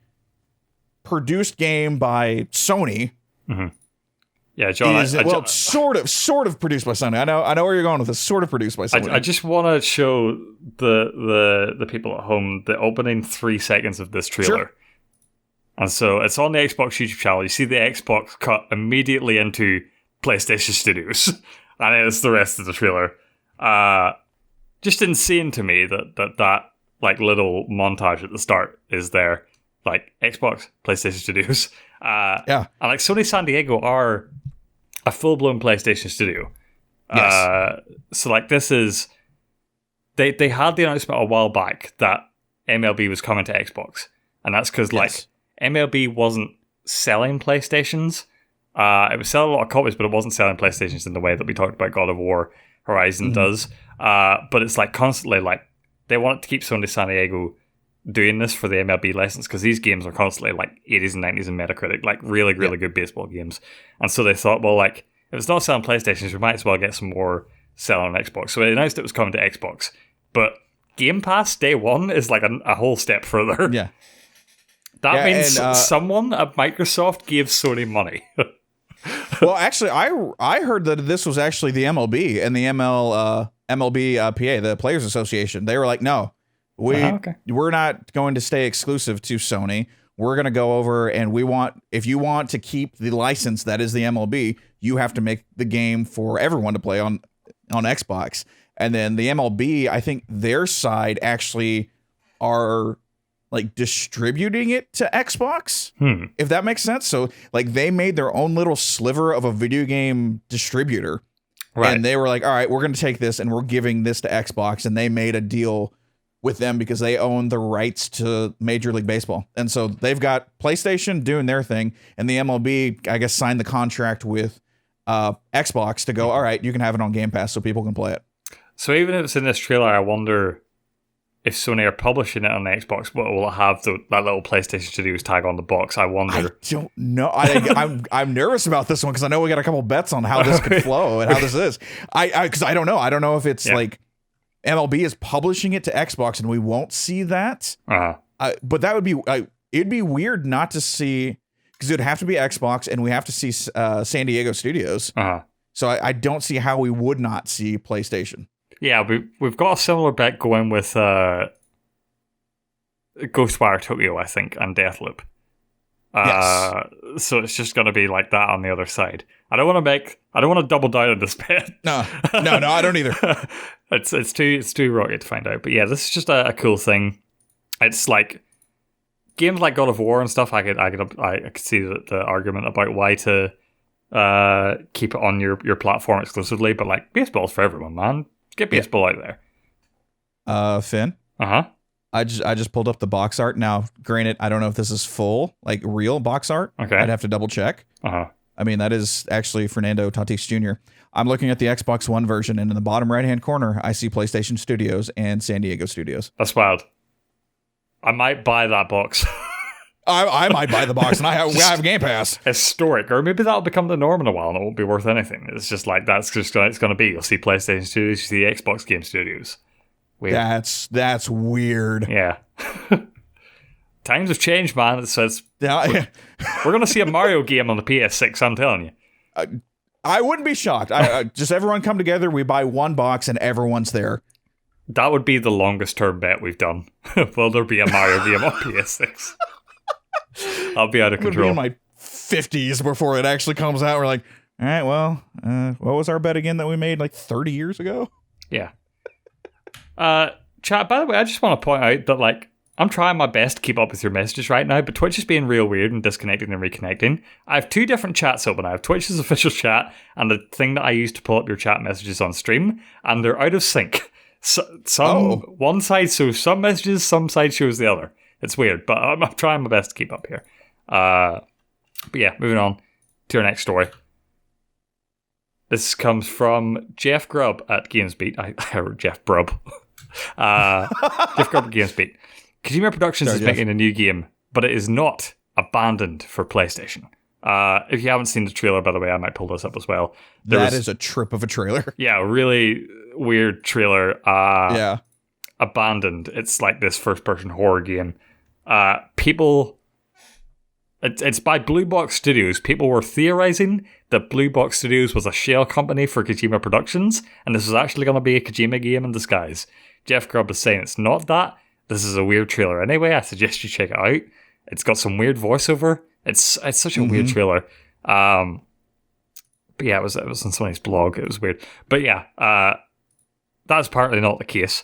B: produced game by Sony.
A: Yeah, John.
B: Sort of produced by Sony. I know where you're going with this. Sort of produced by Sony.
A: I just want to show the people at home the opening 3 seconds of this trailer.
B: Sure.
A: And so it's on the Xbox YouTube channel. You see the Xbox cut immediately into PlayStation Studios, and it's the rest of the trailer. Just insane to me that like little montage at the start is there, like Xbox, PlayStation Studios. And like Sony San Diego are a full-blown PlayStation studio.
B: Yes.
A: So like this is they had the announcement a while back that MLB was coming to Xbox, and that's because like MLB wasn't selling PlayStations. It was selling a lot of copies, but it wasn't selling PlayStations in the way that we talked about God of War Horizon does. But it's like constantly like they wanted to keep Sony San Diego doing this for the MLB license because these games are constantly like 80s and 90s in Metacritic, like really good baseball games. And so they thought, well, like if it's not selling PlayStations, we might as well get some more selling on Xbox. So they announced it was coming to Xbox, but Game Pass day one is like a whole step further.
B: Yeah,
A: that means someone at Microsoft gave Sony money.
B: Well, actually, I heard that this was actually the MLB and the MLB PA, the Players Association. They were like, no. We're not going to stay exclusive to Sony. We're going to go over and if you want to keep the license that is the MLB, you have to make the game for everyone to play on Xbox. And then the MLB, I think their side actually are like distributing it to Xbox, if that makes sense. So like they made their own little sliver of a video game distributor. Right. And they were like, all right, we're going to take this and we're giving this to Xbox. And they made a deal with them because they own the rights to Major League Baseball. And so they've got PlayStation doing their thing, and the MLB, I guess, signed the contract with Xbox to go, all right, you can have it on Game Pass so people can play it.
A: So even if it's in this trailer, I wonder if Sony are publishing it on the Xbox, but will it have that little PlayStation Studios tag on the box? I wonder.
B: I don't know. I'm nervous about this one because I know we got a couple bets on how this could flow and how this is. Because I don't know. I don't know if it's like MLB is publishing it to Xbox and we won't see that. But that would be it'd be weird not to see, because it'd have to be Xbox and we have to see San Diego Studios. So I don't see how we would not see PlayStation.
A: Yeah, we've got a similar bet going with Ghostwire Tokyo, I think, and Deathloop. So it's just going to be like that on the other side. I don't want to double down on this bet. No,
B: I don't either.
A: It's too rocky to find out. But yeah, this is just a cool thing. It's like games like God of War and stuff. I could see the argument about why to keep it on your platform exclusively. But like baseball's for everyone, man. Get baseball out there.
B: Finn. I just pulled up the box art. Now, granted, I don't know if this is full, like real box art.
A: Okay.
B: I'd have to double check. I mean, that is actually Fernando Tatis Jr. I'm looking at the Xbox One version, and in the bottom right-hand corner, I see PlayStation Studios and San Diego Studios.
A: That's wild. I might buy that box.
B: I might buy the box, and I have Game Pass.
A: Historic, or maybe that'll become the norm in a while, and it won't be worth anything. It's just like it's going to be. You'll see PlayStation Studios, you see Xbox Game Studios. Weird.
B: That's weird.
A: Yeah. Times have changed, man. It says we're going to see a Mario game on the PS6. I'm telling you.
B: I wouldn't be shocked. Just everyone come together. We buy one box, and everyone's there.
A: That would be the longest term bet we've done. Will there be a Mario game on PS6? I'll be out of control.
B: I'm going to be in my 50s before it actually comes out. We're like, all right, well, what was our bet again that we made like 30 years ago?
A: Yeah. Chat, by the way, I just want to point out that like I'm trying my best to keep up with your messages right now, but Twitch is being real weird and disconnecting and reconnecting. I have two different chats open. I have Twitch's official chat and the thing that I use to pull up your chat messages on stream, and they're out of sync. One side shows some messages, some side shows the other. It's weird, but I'm trying my best to keep up here. But yeah, moving on. to our next story. This comes from Jeff Grubb at GamesBeat. I wrote Jeff Brubb. Jeff Grubb at GamesBeat. Kojima Productions is making a new game, but it is not abandoned for PlayStation. If you haven't seen the trailer, by the way, I might pull this up as well.
B: That is a trip of a trailer.
A: Yeah, really weird trailer.
B: Yeah.
A: Abandoned. It's like this first-person horror game. It's by Blue Box Studios. People were theorizing that Blue Box Studios was a shell company for Kojima Productions, and this was actually going to be a Kojima game in disguise. Jeff Grubb is saying it's not that. This is a weird trailer. Anyway, I suggest you check it out. It's got some weird voiceover. It's such a weird trailer. But yeah, it was on Sony's blog. It was weird. But yeah, that's partly not the case.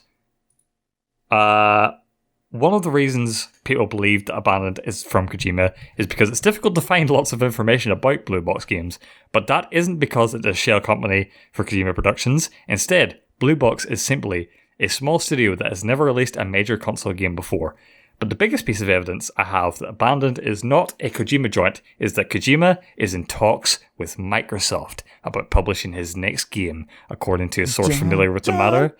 A: One of the reasons people believe that Abandoned is from Kojima is because it's difficult to find lots of information about Blue Box games, but that isn't because it's a shell company for Kojima Productions. Instead, Blue Box is simply a small studio that has never released a major console game before. But the biggest piece of evidence I have that Abandoned is not a Kojima joint is that Kojima is in talks with Microsoft about publishing his next game, according to a source familiar with the matter.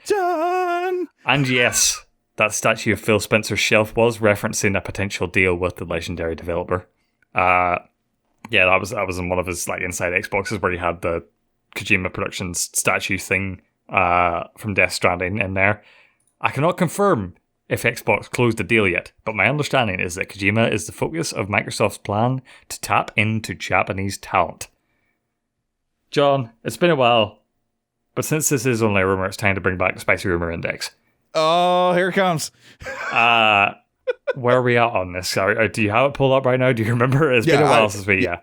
A: And yes, that statue of Phil Spencer's shelf was referencing a potential deal with the legendary developer. Yeah, that was in one of his like inside Xboxes where he had the Kojima Productions statue thing from Death Stranding in there. I cannot confirm if Xbox closed the deal yet, but my understanding is that Kojima is the focus of Microsoft's plan to tap into Japanese talent. John, it's been a while, but since this is only a rumor, it's time to bring back the Spicy Rumor Index.
B: Oh, here it comes.
A: Where are we at on this? Do you have it pulled up right now? Do you remember? It's been a while since we...
B: Yeah,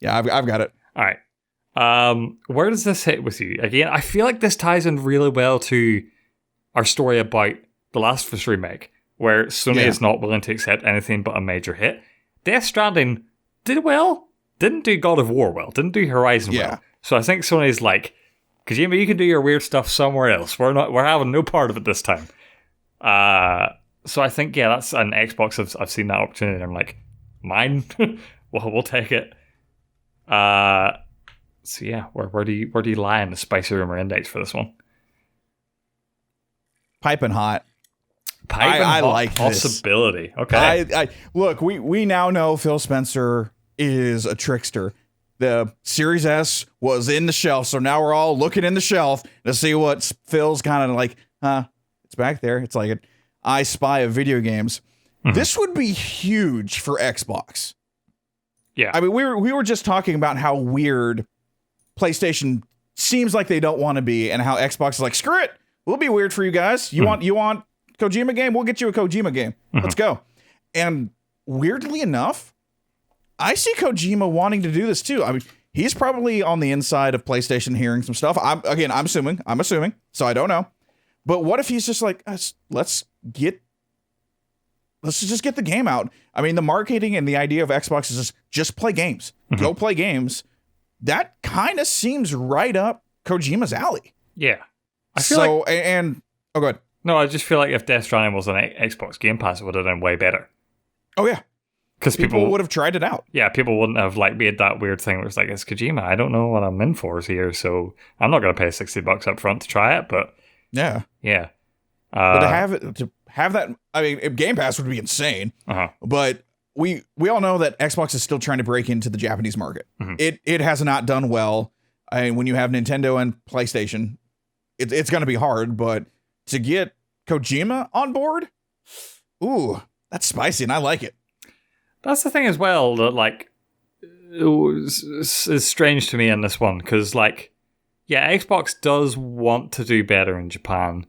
B: I've got it.
A: All right. Where does this hit with you? Again, I feel like this ties in really well to our story about The Last of Us Remake, where Sony is not willing to accept anything but a major hit. Death Stranding did well. Didn't do God of War well. Didn't do Horizon well. So I think Sony's like, Kojima, you can do your weird stuff somewhere else. We're having no part of it this time. So I think, yeah, that's an Xbox. I've seen that opportunity and I'm like, mine? We'll take it. So yeah, where do you lie in the Spicy Rumor Index for this one?
B: Piping hot.
A: I
B: like
A: possibility. This. Okay.
B: I look, we now know Phil Spencer is a trickster. The Series S was in the shelf, so now we're all looking in the shelf to see what Phil's kind of like, it's back there. It's like an I Spy of video games. Mm-hmm. This would be huge for Xbox.
A: Yeah.
B: I mean, we were just talking about how weird PlayStation seems like they don't want to be, and how Xbox is like, screw it. We'll be weird for you guys. You want Kojima game? We'll get you a Kojima game. Let's go. And weirdly enough, I see Kojima wanting to do this too. I mean, he's probably on the inside of PlayStation hearing some stuff. I'm assuming, so I don't know. But what if he's just like, let's just get the game out. I mean, the marketing and the idea of Xbox is just play games. Go play games. That kind of seems right up Kojima's alley.
A: Yeah.
B: Oh, go ahead.
A: No, I just feel like if Death Stranding was on Xbox Game Pass, it would have done way better.
B: Oh, yeah.
A: Because
B: people would have tried it out.
A: Yeah, people wouldn't have like made that weird thing where it's like, it's Kojima. I don't know what I'm in for here, so I'm not going to pay $60 up front to try it, but...
B: Yeah.
A: Yeah.
B: But to have that... I mean, Game Pass would be insane, but we all know that Xbox is still trying to break into the Japanese market. It has not done well. I mean, when you have Nintendo and PlayStation, it's going to be hard, but to get Kojima on board, ooh, that's spicy, and I like it.
A: That's the thing as well that, like, is strange to me in this one, because, like, yeah, Xbox does want to do better in Japan.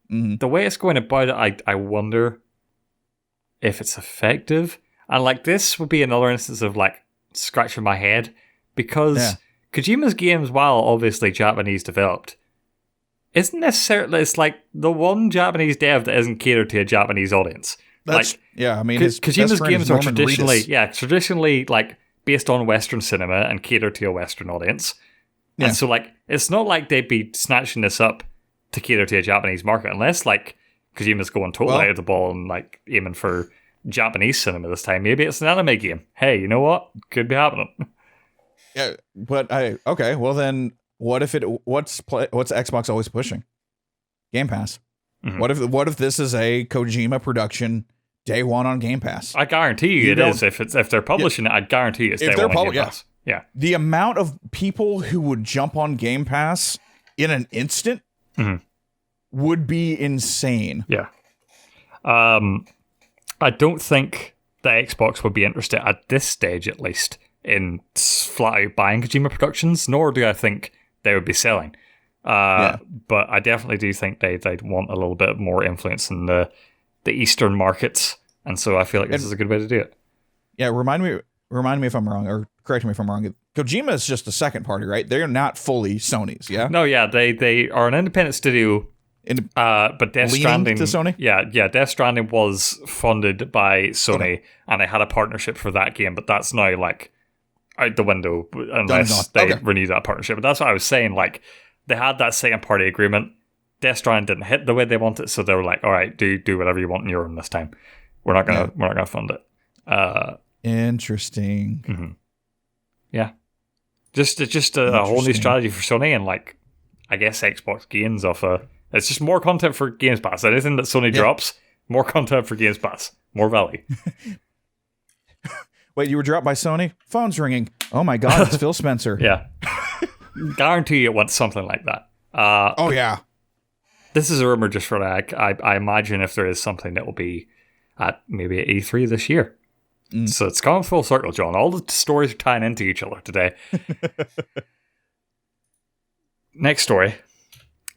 A: The way it's going about it, I wonder if it's effective. And, like, this would be another instance of, like, scratching my head, because Kojima's games, while obviously Japanese developed, isn't necessarily, it's like the one Japanese dev that isn't catered to a Japanese audience.
B: I mean,
A: Kojima's games are traditionally like based on Western cinema and cater to a Western audience. Yeah. And so, like, it's not like they'd be snatching this up to cater to a Japanese market, unless like Kojima's going totally out of the ball and like aiming for Japanese cinema this time. Maybe it's an anime game. Hey, you know what? Could be happening.
B: Yeah, but okay. Well, then, what's Xbox always pushing? Game Pass.
A: Mhm.
B: What if this is a Kojima production day one on Game Pass?
A: I guarantee you it is. If they're publishing it, I guarantee you it's day one on Game Pass. Yeah.
B: The amount of people who would jump on Game Pass in an instant would be insane.
A: Yeah. I don't think the Xbox would be interested at this stage, at least, in flat out buying Kojima Productions, nor do I think they would be selling. But I definitely do think they'd want a little bit more influence in the Eastern markets, and so I feel like this is a good way to do it.
B: Yeah, remind me if I'm wrong, or correct me if I'm wrong. Kojima is just a second party, right? They're not fully Sony's, yeah?
A: No, yeah, they are an independent studio. But Death Stranding
B: to Sony?
A: Yeah, Death Stranding was funded by Sony, and they had a partnership for that game, but that's now like out the window unless they renew that partnership. But that's what I was saying. Like, they had that second party agreement. Death Stranding didn't hit the way they wanted, so they were like, "All right, do whatever you want on your own this time. We're not gonna fund it."
B: Interesting.
A: Mm-hmm. Yeah, just a whole new strategy for Sony, and like, I guess Xbox gains off a. It's just more content for Games Pass. Anything that Sony drops, more content for Games Pass. More value.
B: Wait, you were dropped by Sony? Phone's ringing. Oh my God, it's Phil Spencer.
A: Yeah. Guarantee it wants something like that.
B: Oh yeah.
A: This is a rumor just for I imagine if there is something that will be at maybe at E3 this year. So it's gone full circle, John. All the stories are tying into each other today. Next story.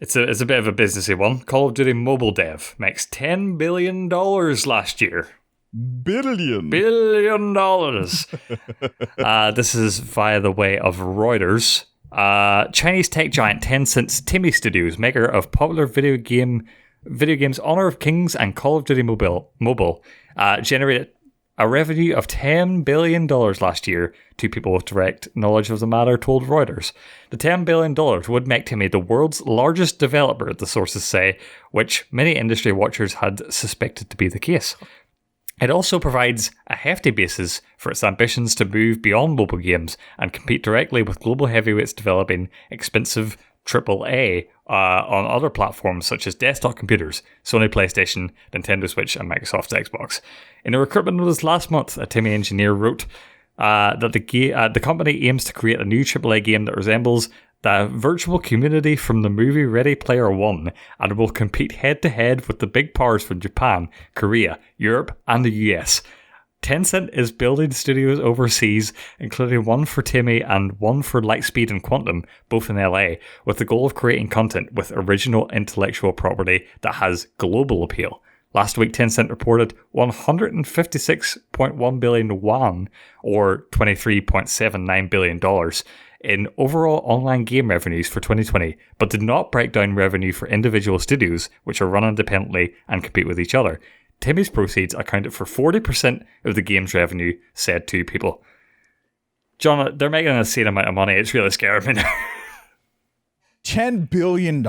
A: It's a bit of a businessy one. Call of Duty mobile dev makes $10 billion last year.
B: $1 billion.
A: This is via the way of Reuters. Chinese tech giant Tencent's Timmy Studios, maker of popular video games Honor of Kings and Call of Duty Mobile, generated a revenue of $10 billion last year to people with direct knowledge of the matter, told Reuters. The $10 billion would make Timmy the world's largest developer, the sources say, which many industry watchers had suspected to be the case. It also provides a hefty basis for its ambitions to move beyond mobile games and compete directly with global heavyweights developing expensive AAA on other platforms such as desktop computers, Sony PlayStation, Nintendo Switch, and Microsoft Xbox. In a recruitment notice last month, a Timmy engineer wrote that the company aims to create a new AAA game that resembles the virtual community from the movie Ready Player One and will compete head-to-head with the big powers from Japan, Korea, Europe, and the US. Tencent is building studios overseas, including one for Timmy and one for Lightspeed and Quantum, both in LA, with the goal of creating content with original intellectual property that has global appeal. Last week, Tencent reported 156.1 billion yuan, or $23.79 billion, in overall online game revenues for 2020, but did not break down revenue for individual studios, which are run independently and compete with each other. Timmy's proceeds accounted for 40% of the game's revenue, said two people. John, they're making an insane amount of money. It's really scaring me now.
B: $10 billion.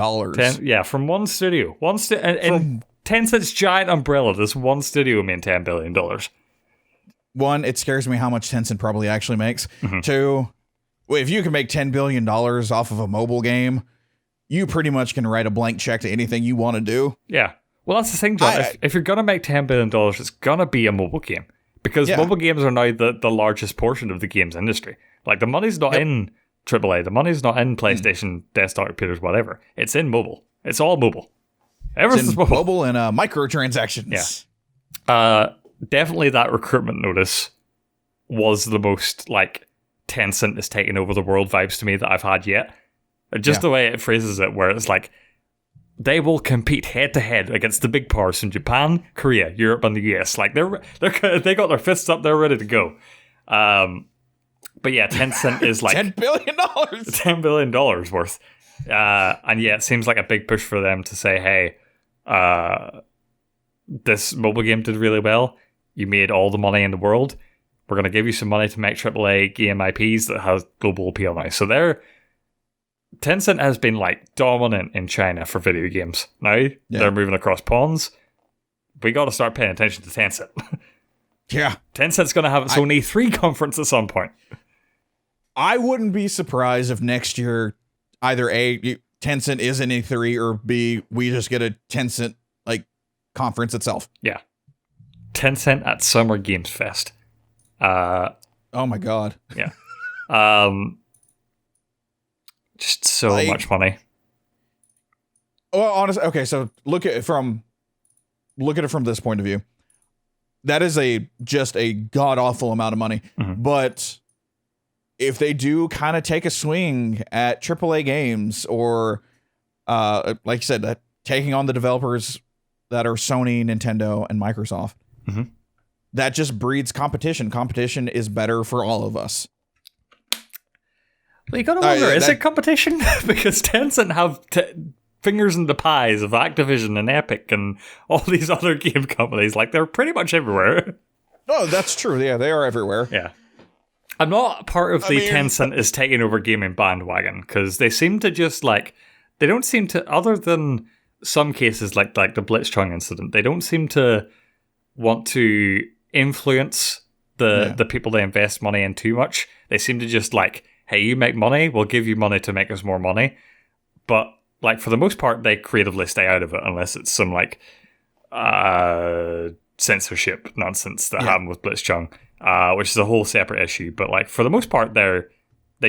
A: From one studio. In Tencent's giant umbrella, this one studio made $10 billion.
B: One, it scares me how much Tencent probably actually makes. Mm-hmm. Two, if you can make $10 billion off of a mobile game, you pretty much can write a blank check to anything you want to do.
A: Yeah. Well, that's the thing, John. If you're going to make $10 billion, it's going to be a mobile game. Because mobile games are now the largest portion of the games industry. Like, the money's not in AAA. The money's not in PlayStation, desktop computers, whatever. It's in mobile. It's all mobile. Everything's
B: mobile and microtransactions.
A: Yeah. Definitely that recruitment notice was the most, like, Tencent is taking over the world vibes to me that I've had yet. Just the way it phrases it, where it's like, they will compete head-to-head against the big powers from Japan, Korea, Europe, and the US. Like, they got their fists up, they're ready to go. But yeah, Tencent is like...
B: $10 billion!
A: $10 billion worth. And yeah, it seems like a big push for them to say, hey, this mobile game did really well. You made all the money in the world. We're going to give you some money to make AAA game IPs that has global appeal now. So Tencent has been like dominant in China for video games. Now they're moving across ponds. We got to start paying attention to Tencent.
B: Yeah.
A: Tencent's going to have its own E3 conference at some point.
B: I wouldn't be surprised if next year either A, Tencent is in E3, or B, we just get a Tencent like conference itself.
A: Yeah. Tencent at Summer Games Fest.
B: Oh my god.
A: Yeah. Just so
B: Like,
A: much money.
B: Well, honestly, okay, so look at it from this point of view. That is just a god awful amount of money.
A: Mm-hmm.
B: But if they do kind of take a swing at AAA games, or like you said, taking on the developers that are Sony, Nintendo, and Microsoft,
A: mm-hmm.
B: that just breeds competition. Competition is better for all of us.
A: Well, you gotta wonder, is it competition? Because Tencent have fingers in the pies of Activision and Epic and all these other game companies. Like, they're pretty much everywhere.
B: Oh, that's true. Yeah, they are everywhere.
A: Yeah. I'm not part of the Tencent is taking over gaming bandwagon, because they seem to just, like, they don't seem to, other than some cases like the Blitzchung incident, they don't seem to want to influence the people they invest money in too much. They seem to just, like, hey, you make money, we'll give you money to make us more money. But, like, for the most part, they creatively stay out of it, unless it's some, like, censorship nonsense that happened with Blitzchung, which is a whole separate issue. But, like, for the most part, they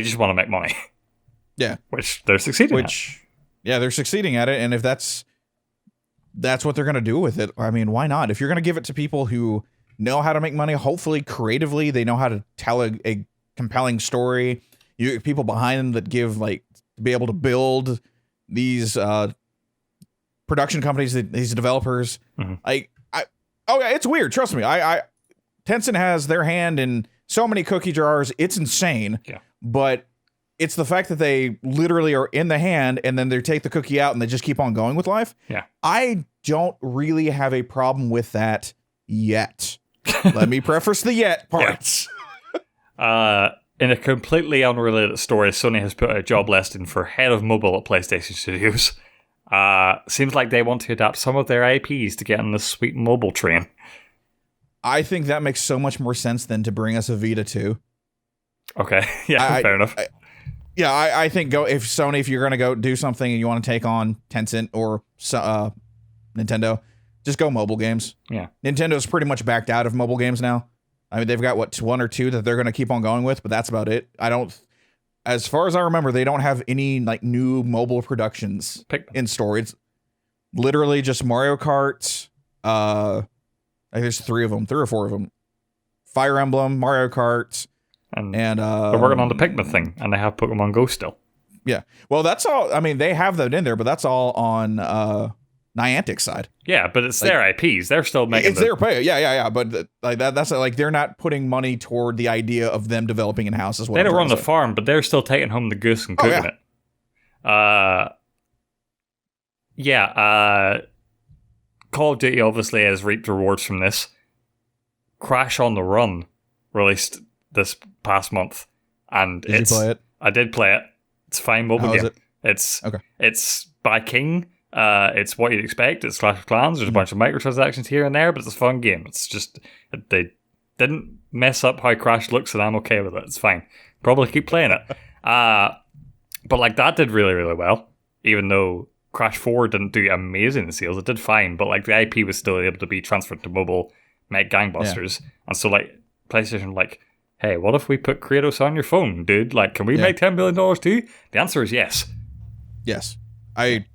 A: just want to make money.
B: Yeah.
A: Which they're succeeding at.
B: Yeah, they're succeeding at it, and if that's what they're going to do with it, I mean, why not? If you're going to give it to people who know how to make money, hopefully creatively, they know how to tell a compelling story, people behind them that give, like, be able to build these production companies, these developers. Mm-hmm. It's weird. Trust me. Tencent has their hand in so many cookie jars. It's insane.
A: Yeah.
B: But it's the fact that they literally are in the hand, and then they take the cookie out and they just keep on going with life.
A: Yeah.
B: I don't really have a problem with that yet. Let me preface the yet parts.
A: In a completely unrelated story, Sony has put a job listing for head of mobile at PlayStation Studios. Seems like they want to adapt some of their IPs to get on the sweet mobile train.
B: I think that makes so much more sense than to bring us a Vita 2.
A: Okay, yeah, fair enough.
B: I think if you're going to go do something and you want to take on Tencent or Nintendo, just go mobile games.
A: Yeah.
B: Nintendo's pretty much backed out of mobile games now. I mean, they've got, one or two that they're going to keep on going with, but that's about it. As far as I remember, they don't have any, like, new mobile productions in store. It's literally just Mario Kart. I think there's 3 or 4 of them. Fire Emblem, Mario Kart, and
A: they're working on the Pikmin thing, and they have Pokemon Go still.
B: Yeah. Well, that's all. I mean, they have that in there, but that's all on Niantic's side.
A: Yeah, but it's their IPs. They're still making
B: their pay. Yeah. But that's like, they're not putting money toward the idea of them developing in house as well.
A: They don't run the farm, but they're still taking home the goose and cooking it. Call of Duty obviously has reaped rewards from this. Crash on the Run released this past month, and
B: Did you play it?
A: I did play it. It's a fine mobile game.
B: It's okay.
A: It's by King. It's what you'd expect. It's Clash of Clans. There's a bunch of microtransactions here and there, but it's a fun game. It's just they didn't mess up how Crash looks, and I'm okay with it. It's fine. Probably keep playing it. But like, that did really, really well, even though Crash 4 didn't do amazing in sales. It did fine, but like, the IP was still able to be transferred to mobile, make gangbusters. Yeah. And so, like, PlayStation, like, hey, what if we put Kratos on your phone, dude? Like, can we make $10 billion too? The answer is yes.
B: Yes.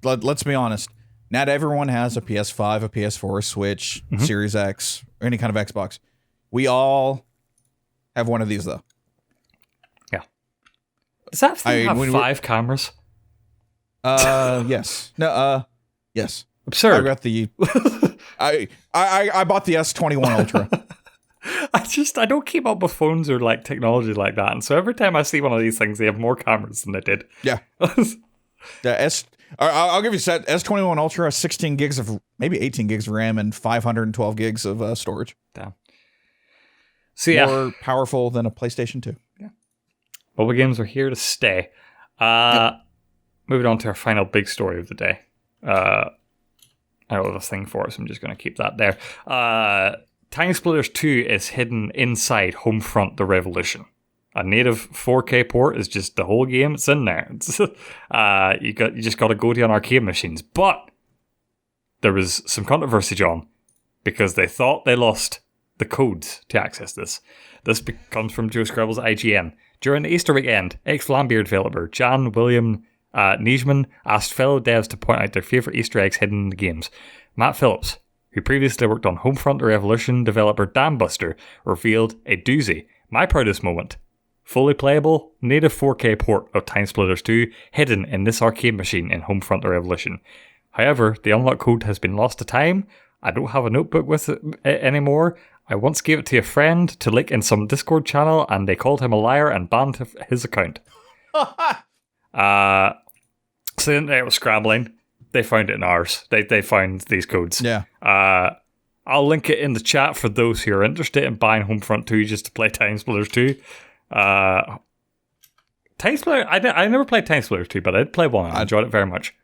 B: Let's be honest. Not everyone has a PS5, a PS4, a Switch, Series X, or any kind of Xbox. We all have one of these, though.
A: Yeah. Does that thing have 5 cameras?
B: Yes. No. Yes.
A: Absurd.
B: I got the. I bought the S21 Ultra.
A: I don't keep up with phones or like technology like that, and so every time I see one of these things, they have more cameras than they did.
B: Yeah. I'll give you that S21 Ultra, 16 gigs of, maybe 18 gigs of RAM and 512 gigs of storage.
A: Damn. So yeah,
B: more powerful than a PlayStation 2.
A: Yeah. Mobile games are here to stay. Moving on to our final big story of the day. I don't have a thing for it, so I'm just going to keep that there. Tiny Splitters 2 is hidden inside Homefront: The Revolution. A native 4K port is just the whole game. It's in there. You just got to go to an arcade machines. But there was some controversy, John, because they thought they lost the codes to access this. This comes from Joe Scrabble's IGN. During the Easter weekend, ex-Flambeer developer Jan William Nijman asked fellow devs to point out their favourite Easter eggs hidden in the games. Matt Phillips, who previously worked on Homefront The Revolution developer Dambuster, revealed a doozy. My proudest moment. Fully playable, native 4K port of Time Splitters 2 hidden in this arcade machine in Homefront The Revolution. However, the unlock code has been lost to time. I don't have a notebook with it anymore. I once gave it to a friend to leak in some Discord channel, and they called him a liar and banned his account. So the internet was scrambling. They found it in ours. They found these codes.
B: Yeah.
A: I'll link it in the chat for those who are interested in buying Homefront 2 just to play Time Splitters 2. Time Splitter, I never played Time Splitters 2, but I did play one. I enjoyed it very much.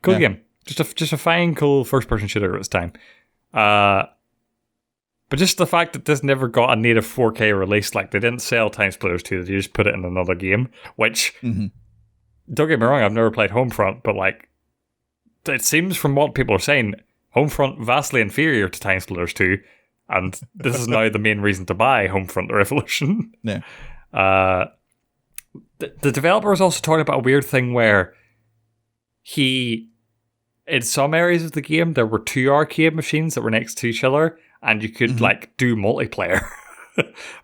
A: Cool game. Just a fine, cool first-person shooter at its time. But just the fact that this never got a native 4K release, like they didn't sell Time Splitters 2, they just put it in another game, which, don't get me wrong, I've never played Homefront, but like, it seems from what people are saying, Homefront vastly inferior to Time Splitters 2, and this is now the main reason to buy Homefront The Revolution.
B: Yeah.
A: The developer was also talking about a weird thing where in some areas of the game, there were two arcade machines that were next to each other, and you could like do multiplayer.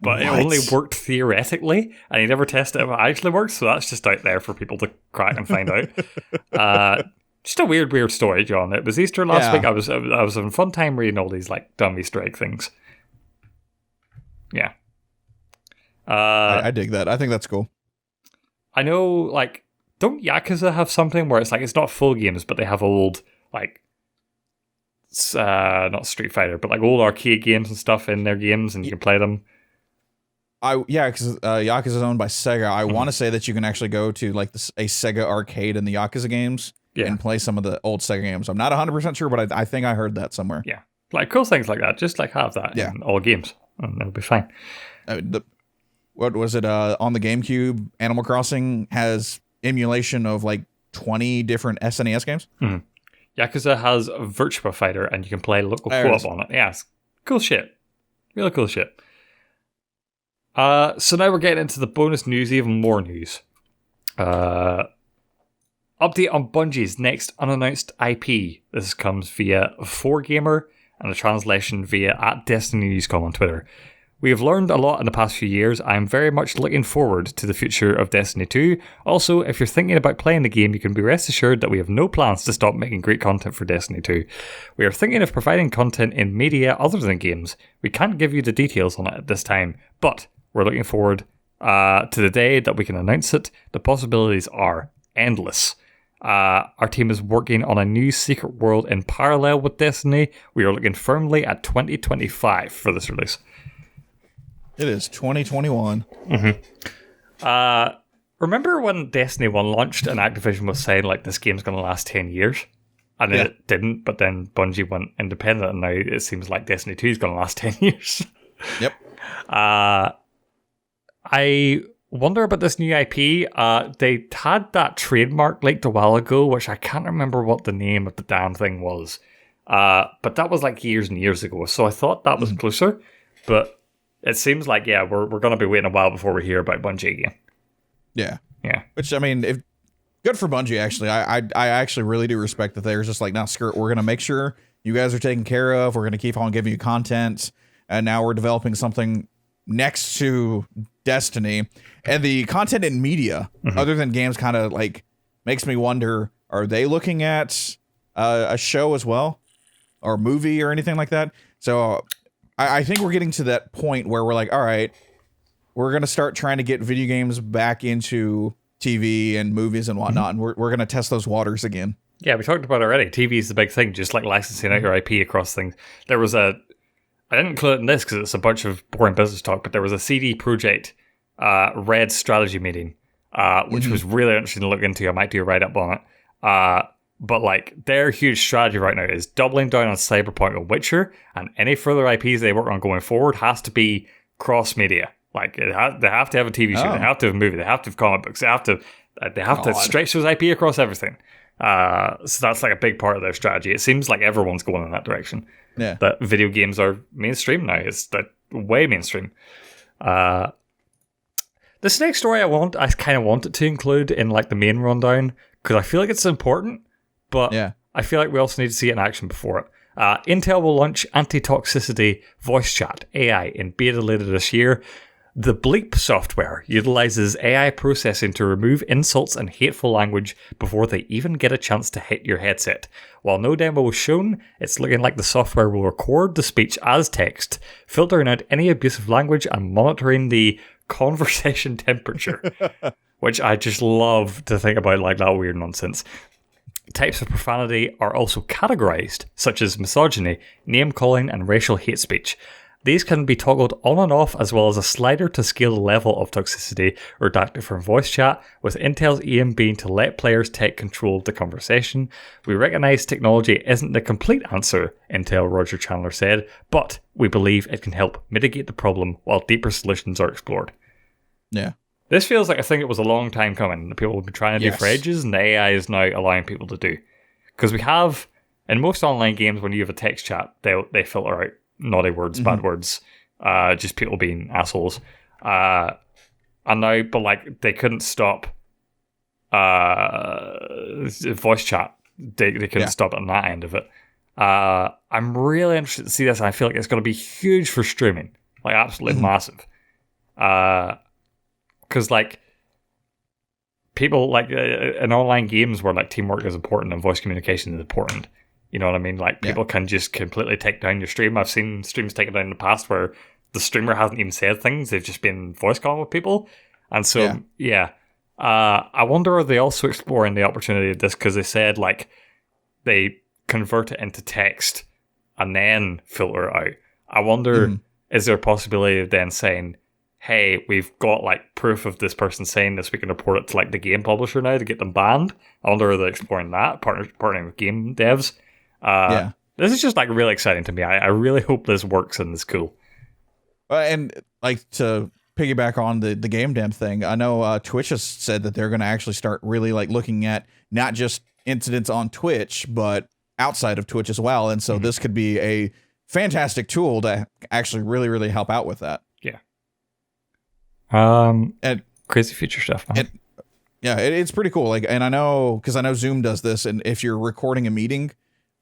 A: But it only worked theoretically, and he never tested if it actually works, so that's just out there for people to crack and find out. Just a weird story, John. It was Easter last week. I was having a fun time reading all these like dumb Easter egg things. Yeah.
B: I dig that. I think that's cool.
A: I know, like, don't Yakuza have something where it's like, it's not full games, but they have old, like, not Street Fighter, but like old arcade games and stuff in their games, and you can play them.
B: Because Yakuza is owned by Sega. I want to say that you can actually go to like a Sega arcade in the Yakuza games and play some of the old Sega games. I'm not 100% sure, but I think I heard that somewhere.
A: Yeah, like cool things like that. Just like have that in all games, and it'll be fine.
B: What was it? On the GameCube, Animal Crossing has emulation of like 20 different SNES games.
A: Yakuza has a Virtua Fighter, and you can play local co-op on it. Yeah, it's cool shit. Really cool shit. So now we're getting into the bonus news, even more news. Update on Bungie's next unannounced IP. This comes via 4Gamer and a translation via @DestinyNewsCom on Twitter. We have learned a lot in the past few years. I am very much looking forward to the future of Destiny 2. Also, if you're thinking about playing the game, you can be rest assured that we have no plans to stop making great content for Destiny 2. We are thinking of providing content in media other than games. We can't give you the details on it at this time, but we're looking forward to the day that we can announce it. The possibilities are endless. Our team is working on a new secret world in parallel with Destiny. We are looking firmly at 2025 for this release.
B: It is 2021.
A: Remember when Destiny 1 launched and Activision was saying like this game's going to last 10 years? And it didn't, but then Bungie went independent, and now it seems like Destiny 2 is going to last 10 years.
B: Yep.
A: I wonder about this new IP. They had that trademark leaked a while ago, which I can't remember what the name of the damn thing was. But that was like years and years ago, so I thought that was closer. But it seems like, we're going to be waiting a while before we hear about Bungie again.
B: Yeah.
A: Yeah.
B: Which, I mean, good for Bungie, actually. I actually really do respect that they're just like, no, screw it. We're going to make sure you guys are taken care of. We're going to keep on giving you content. And now we're developing something next to Destiny. And the content in media, other than games, kind of like makes me wonder, are they looking at a show as well? Or movie or anything like that? So I think we're getting to that point where we're like, all right, we're going to start trying to get video games back into TV and movies and whatnot. And we're going to test those waters again. Yeah,
A: we talked about it already. TV is the big thing, just like licensing out your IP across things. There was I didn't include it in this because it's a bunch of boring business talk, but there was a CD Projekt Red strategy meeting, which was really interesting to look into. I might do a write-up on it. But like their huge strategy right now is doubling down on Cyberpunk and Witcher, and any further IPs they work on going forward has to be cross-media. Like they have to have a TV show,
B: Oh.
A: they have to have a movie, they have to have comic books, they have to stretch those IP across everything. So that's like a big part of their strategy. It seems like everyone's going in that direction.
B: Yeah.
A: That video games are mainstream now. It's way mainstream. This next story I kind of want it to include in like the main rundown because I feel like it's important, but I feel like we also need to see it in action before it. Intel will launch anti-toxicity voice chat AI in beta later this year. The Bleep software utilizes AI processing to remove insults and hateful language before they even get a chance to hit your headset. While no demo was shown, it's looking like the software will record the speech as text, filtering out any abusive language and monitoring the conversation temperature, which I just love to think about, like that weird nonsense. Types of profanity are also categorized, such as misogyny, name-calling, and racial hate speech. These can be toggled on and off, as well as a slider to scale the level of toxicity redacted from voice chat, with Intel's aim being to let players take control of the conversation. We recognize technology isn't the complete answer, Intel Roger Chandler said, but we believe it can help mitigate the problem while deeper solutions are explored.
B: Yeah.
A: This feels like a thing that was a long time coming, that people have been trying to do for ages, and the AI is now allowing people to do. Because we have, in most online games, when you have a text chat, they filter out naughty words, bad words, just people being assholes. And now, but like, they couldn't stop voice chat. They couldn't stop on that end of it. I'm really interested to see this, and I feel like it's going to be huge for streaming. Like, absolutely massive. Because, like, people, like, in online games where, like, teamwork is important and voice communication is important, you know what I mean? Like, people can just completely take down your stream. I've seen streams taken down in the past where the streamer hasn't even said things. They've just been voice calling with people. And so, I wonder are they also exploring the opportunity of this, because they said, like, they convert it into text and then filter it out. I wonder, is there a possibility of then saying, hey, we've got like proof of this person saying this, we can report it to like the game publisher now to get them banned? I wonder if they're exploring that, partnering with game devs. This is just like really exciting to me. I really hope this works and is cool.
B: And like to piggyback on the game dev thing, I know Twitch has said that they're going to actually start really like looking at not just incidents on Twitch, but outside of Twitch as well. And so this could be a fantastic tool to actually really, really help out with that.
A: And crazy future stuff, man.
B: It's pretty cool. Like, and I know, because I know Zoom does this, and if you're recording a meeting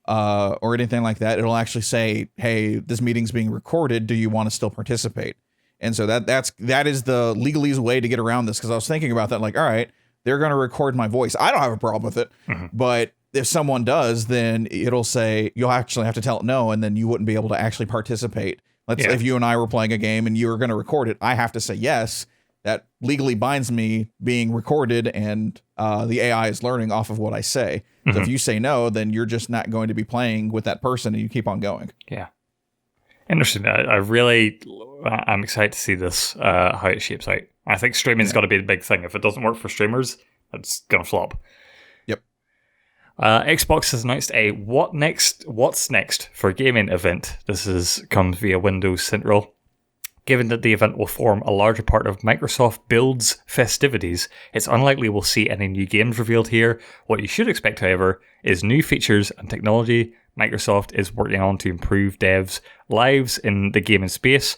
B: or anything like that, it'll actually say, hey, this meeting's being recorded, do you want to still participate? And so that is the legalese way to get around this, because I was thinking about that, like, all right, they're going to record my voice, I don't have a problem with it, but if someone does, then it'll say you'll actually have to tell it no, and then you wouldn't be able to actually participate. Let's say if you and I were playing a game and you were going to record it, I have to say yes. That legally binds me being recorded, and the AI is learning off of what I say. So if you say no, then you're just not going to be playing with that person, and you keep on going. Yeah.
A: Interesting. I'm excited to see this, how it shapes out. I think streaming's got to be the big thing. If it doesn't work for streamers, it's going to flop. Xbox has announced a What's Next for Gaming event. This comes via Windows Central. Given that the event will form a larger part of Microsoft Build's festivities, it's unlikely we'll see any new games revealed here. What you should expect, however, is new features and technology Microsoft is working on to improve devs' lives in the gaming space.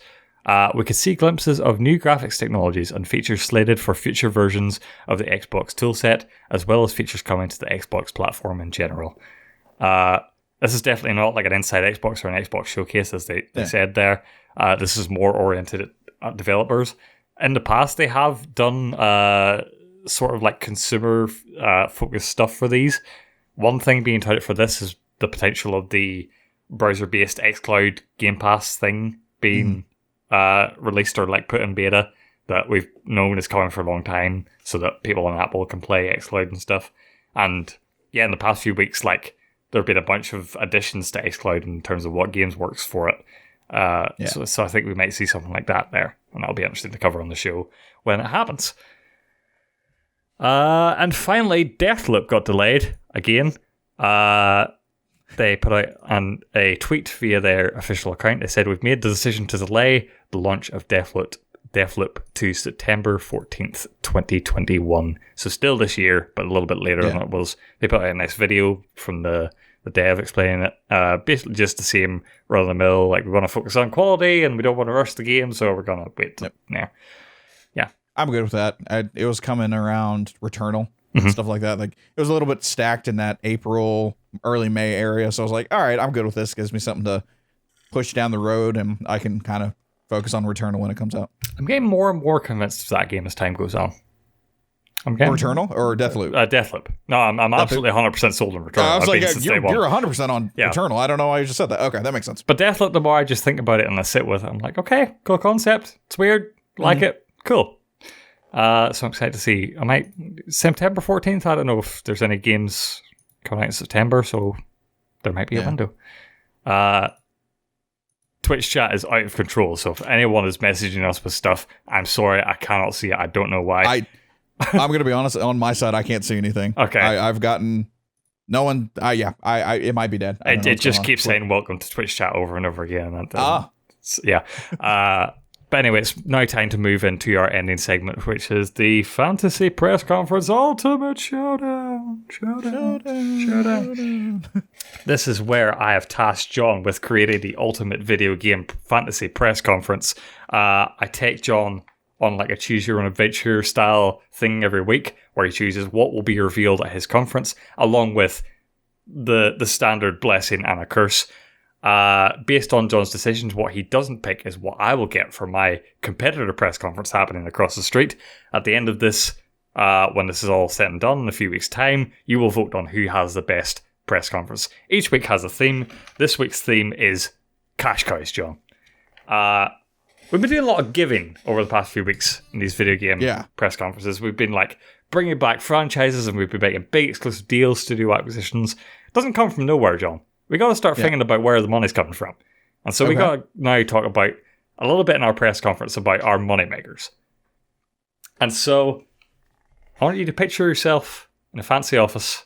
A: We could see glimpses of new graphics technologies and features slated for future versions of the Xbox toolset, as well as features coming to the Xbox platform in general. This is definitely not like an Inside Xbox or an Xbox showcase, as they said there. This is more oriented at developers. In the past, they have done sort of like consumer-focused stuff for these. One thing being touted for this is the potential of the browser-based xCloud Game Pass thing being released or like put in beta, that we've known is coming for a long time, so that people on Apple can play xCloud and stuff. And yeah, in the past few weeks, like there have been a bunch of additions to xCloud in terms of what games works for it. So I think we might see something like that there, and that'll be interesting to cover on the show when it happens. And finally, Deathloop got delayed again. They put out a tweet via their official account. They said, we've made the decision to delay the launch of Deathloop Deathloop to September 14th, 2021. So still this year, but a little bit later than it was. They put out a nice video from the dev explaining it. Basically just the same run-of-the-mill, like we want to focus on quality and we don't want to rush the game, so we're going to wait now. Yeah.
B: I'm good with that. It was coming around Returnal and stuff like that. Like it was a little bit stacked in that April, early May area. So I was like, all right, I'm good with this. Gives me something to push down the road and I can kind of focus on Returnal when it comes out.
A: I'm getting more and more convinced of that game as time goes on.
B: Returnal or Deathloop?
A: Deathloop. No, I'm absolutely 100% sold on Returnal.
B: I was like, you're 100% on
A: Yeah.
B: Returnal. I don't know why you just said that. Okay, that makes sense.
A: But Deathloop, the more I just think about it and I sit with it, I'm like, okay, cool concept. It's weird. Like it. Cool. So I'm excited to see. September 14th, I don't know if there's any games coming out in September, so there might be a window. Twitch chat is out of control, so if anyone is messaging us with stuff, I'm sorry, I cannot see it. I don't know why.
B: I'm going to be honest, on my side, I can't see anything.
A: Okay.
B: I've gotten no one. It might be dead.
A: It just keeps saying welcome to Twitch chat over and over again. Yeah. But anyway, it's now time to move into our ending segment, which is the Fantasy Press Conference Ultimate Showdown. This is where I have tasked John with creating the ultimate video game fantasy press conference. I take John on like a choose your own adventure style thing every week, where he chooses what will be revealed at his conference, along with the standard blessing and a curse. Based on John's decisions, what he doesn't pick is what I will get for my competitor press conference happening across the street. At the end of this, when this is all said and done in a few weeks' time, you will vote on who has the best press conference. Each week has a theme. This week's theme is cash cows, John. We've been doing a lot of giving over the past few weeks in these video game press conferences. We've been like bringing back franchises and we've been making big exclusive deals to do acquisitions. It doesn't come from nowhere, John. We got to start thinking about where the money's coming from. And so we got to now talk about a little bit in our press conference about our moneymakers. And so I want you to picture yourself in a fancy office.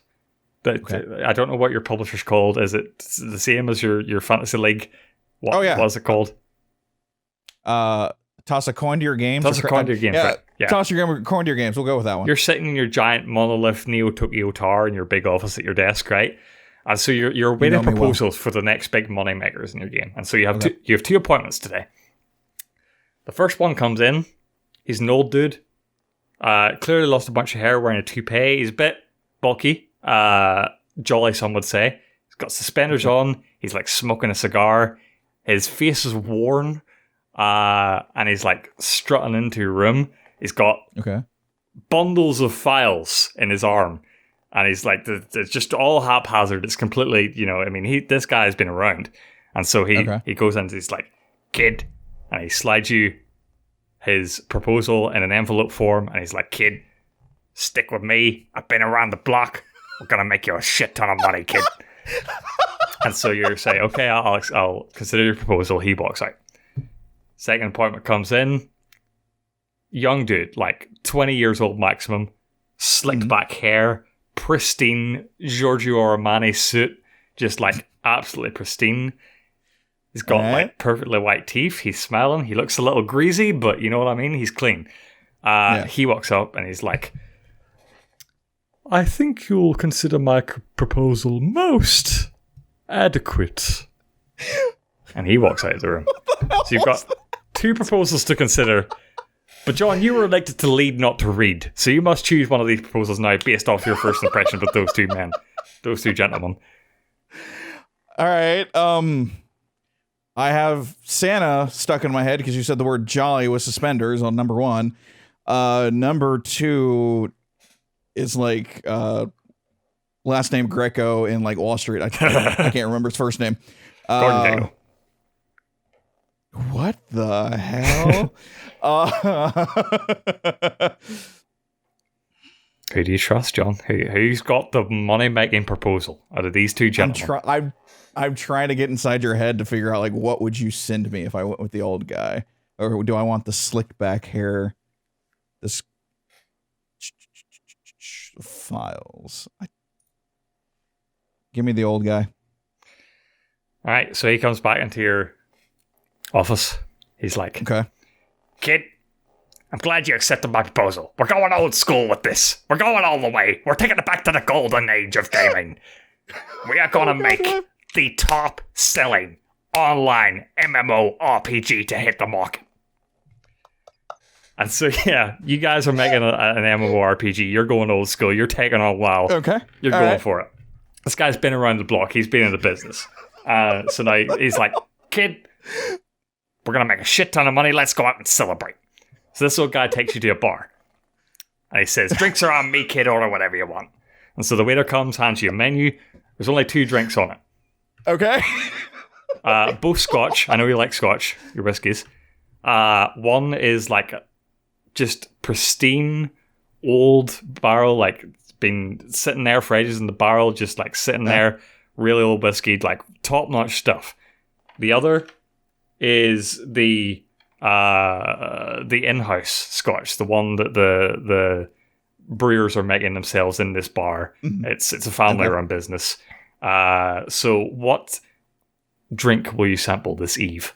A: I don't know what your publisher's called. Is it the same as your fantasy league? What is it called?
B: Toss a coin to your games.
A: Toss a coin to your games.
B: Yeah. Toss your coin to your games. We'll go with that one.
A: You're sitting in your giant monolith Neo Tokyo tower in your big office at your desk, right? And so you're waiting proposals for the next big money makers in your game. And so you have two appointments today. The first one comes in. He's an old dude. Clearly lost a bunch of hair, wearing a toupee. He's a bit bulky. Jolly, some would say. He's got suspenders on. He's like smoking a cigar. His face is worn. And he's like strutting into your room. He's got bundles of files in his arm. And he's like, it's just all haphazard. It's completely, this guy has been around. And so he goes into, he's like, kid. And he slides you his proposal in an envelope form. And he's like, kid, stick with me. I've been around the block. We're going to make you a shit ton of money, kid. And so you say, okay, I'll consider your proposal. He walks out. Second appointment comes in. Young dude, like 20 years old maximum. Slicked back hair. Pristine Giorgio Armani suit, just like absolutely pristine. He's got like perfectly white teeth. He's smiling. He looks a little greasy, but you know what I mean? He's clean. He walks up and he's like, I think you'll consider my proposal most adequate. And he walks out of the room. So you've got two proposals to consider. But John, you were elected to lead, not to read. So you must choose one of these proposals now based off your first impression with those two gentlemen.
B: All right. I have Santa stuck in my head because you said the word jolly with suspenders on number one. Number two is like last name Greco in like Wall Street. I can't remember his first name.
A: Gordon Gekko.
B: What the hell?
A: Who do you trust, John? Who's got the money-making proposal out of these two gentlemen?
B: I'm trying to get inside your head to figure out like what would you send me if I went with the old guy, or do I want the slick back hair? This files. Give me the old guy.
A: All right, so he comes back into your office. He's like,
B: okay,
A: kid, I'm glad you accepted my proposal. We're going old school with this. We're going all the way. We're taking it back to the golden age of gaming. We are going to make the top-selling online MMORPG to hit the market. And so, yeah, you guys are making an MMORPG. You're going old school. You're taking on WoW.
B: Okay.
A: You're going for it. This guy's been around the block. He's been in the business. So now he's like, kid, we're going to make a shit ton of money. Let's go out and celebrate. So this old guy takes you to a bar. And he says, drinks are on me, kid. Order whatever you want. And so the waiter comes, hands you a menu. There's only 2 drinks on it.
B: Okay.
A: Both Scotch. I know you like Scotch, your whiskies. One is like just pristine old barrel, like it's been sitting there for ages in the barrel, just like sitting there, really old whiskey, like top-notch stuff. The other is the in-house Scotch, the one that the brewers are making themselves in this bar. Mm-hmm. It's a family-run business. So what drink will you sample this eve?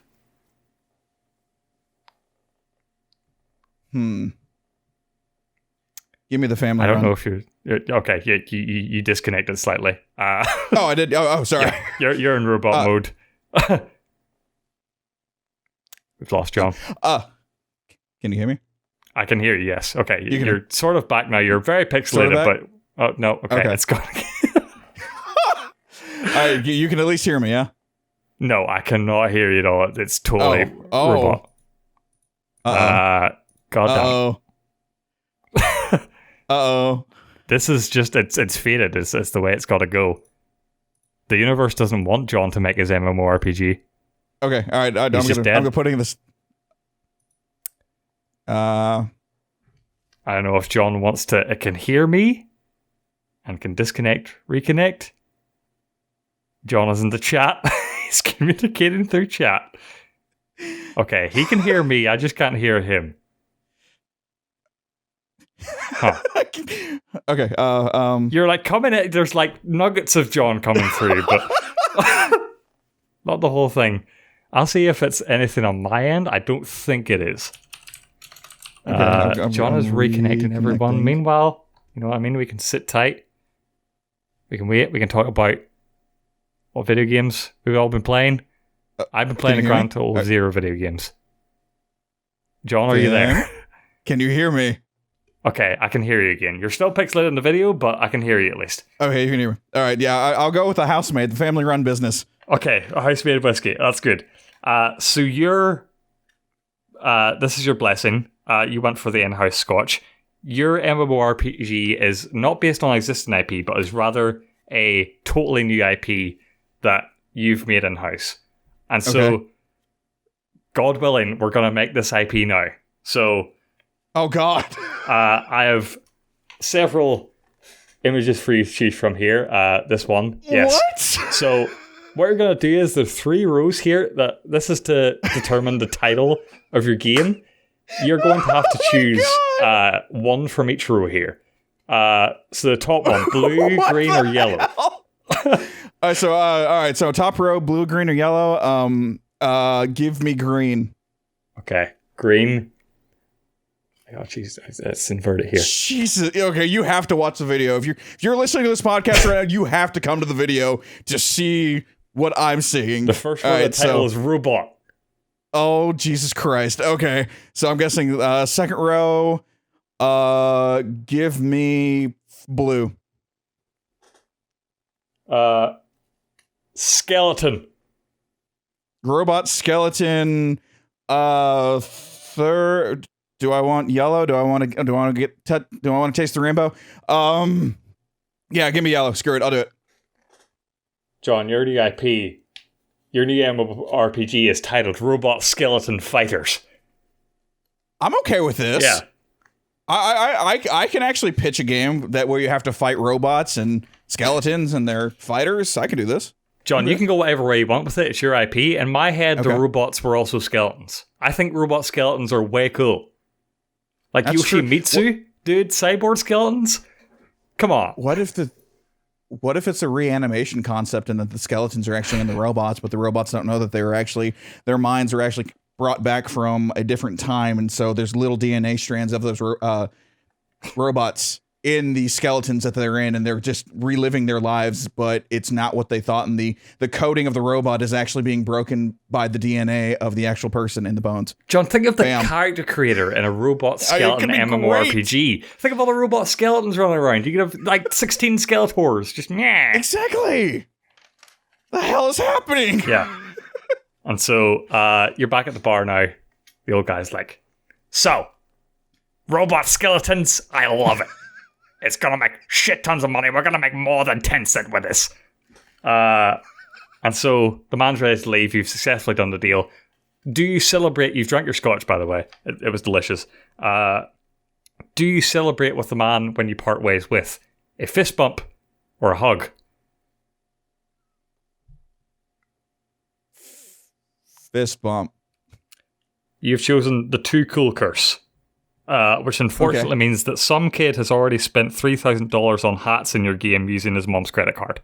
B: Give me the family.
A: I don't
B: run.
A: know if you're okay. You disconnected slightly.
B: Oh, I did. Oh, sorry.
A: Yeah, you're in robot mode. We've lost John.
B: Can you hear me?
A: I can hear you. Yes. Okay. You're sort of back now. You're very pixelated, but oh no. Okay. It's gone.
B: You can at least hear me, yeah?
A: No, I cannot hear you at all. It's totally robot. God damn.
B: Uh-oh.
A: This is just, it's fated. It's the way it's got to go. The universe doesn't want John to make his MMORPG.
B: Okay, all right. I'm gonna put in this.
A: I don't know if John wants to. It can hear me and can disconnect, reconnect. John is in the chat. He's communicating through chat. Okay, he can hear me. I just can't hear him. Huh.
B: Okay.
A: You're like coming in. There's like nuggets of John coming through, but not the whole thing. I'll see if it's anything on my end. I don't think it is. John is reconnecting everyone. Meanwhile, you know what I mean? We can sit tight. We can wait. We can talk about what video games we've all been playing. I've been playing a grand total of 0 video games. John, are you there?
B: Can you hear me?
A: Okay, I can hear you again. You're still pixelated in the video, but I can hear you at least.
B: Okay, you can hear me. All right, yeah, I'll go with the housemaid, the family-run business.
A: Okay, a housemaid whiskey. That's good. So you're... this is your blessing. You went for the in-house Scotch. Your MMORPG is not based on existing IP, but is rather a totally new IP that you've made in-house. And so, God willing, we're going to make this IP now. So...
B: Oh, God.
A: I have several images for you to choose from here. This one. Yes.
B: What?
A: So, what you're going to do is there's 3 rows here. That this is to determine the title of your game. You're going to have to choose one from each row here. So the top one, blue, green, or yellow.
B: All right. So top row, blue, green, or yellow. Give me green.
A: Okay, green. Oh, jeez, let's invert it here.
B: Jesus. Okay, you have to watch the video. If you're listening to this podcast right now, you have to come to the video to see what I'm seeing.
A: The first one, the title is Robot.
B: Oh, Jesus Christ. Okay, so I'm guessing second row, give me blue.
A: Skeleton.
B: Robot skeleton. Third. Do I want yellow? Do I want to taste the rainbow? Yeah, give me yellow. Screw it. I'll do it.
A: John, your new IP, your new MMORPG is titled Robot Skeleton Fighters.
B: I'm okay with this.
A: Yeah.
B: I can actually pitch a game where you have to fight robots and skeletons and they're fighters. I can do this.
A: John, you can go whatever way you want with it. It's your IP. In my head, the robots were also skeletons. I think robot skeletons are way cool. Like that's Yoshimitsu, dude, cyborg skeletons? Come on.
B: What if it's a reanimation concept and that the skeletons are actually in the robots, but the robots don't know that their minds are actually brought back from a different time, and so there's little DNA strands of those robots in the skeletons that they're in, and they're just reliving their lives, but it's not what they thought, and the coding of the robot is actually being broken by the DNA of the actual person in the bones.
A: John, think of the character creator in a robot skeleton MMORPG. Think of all the robot skeletons running around. You could have like 16 Skeletors. Just
B: Exactly. The hell is happening?
A: Yeah. And so you're back at the bar now. The old guy's like, so, robot skeletons, I love it. It's going to make shit tons of money. We're going to make more than 10 cents with this. And so the man's ready to leave. You've successfully done the deal. Do you celebrate? You've drank your scotch, by the way. It was delicious. Do you celebrate with the man when you part ways with a fist bump or a hug?
B: Fist bump.
A: You've chosen the too cool curse. Which unfortunately means that some kid has already spent $3,000 on hats in your game using his mom's credit card.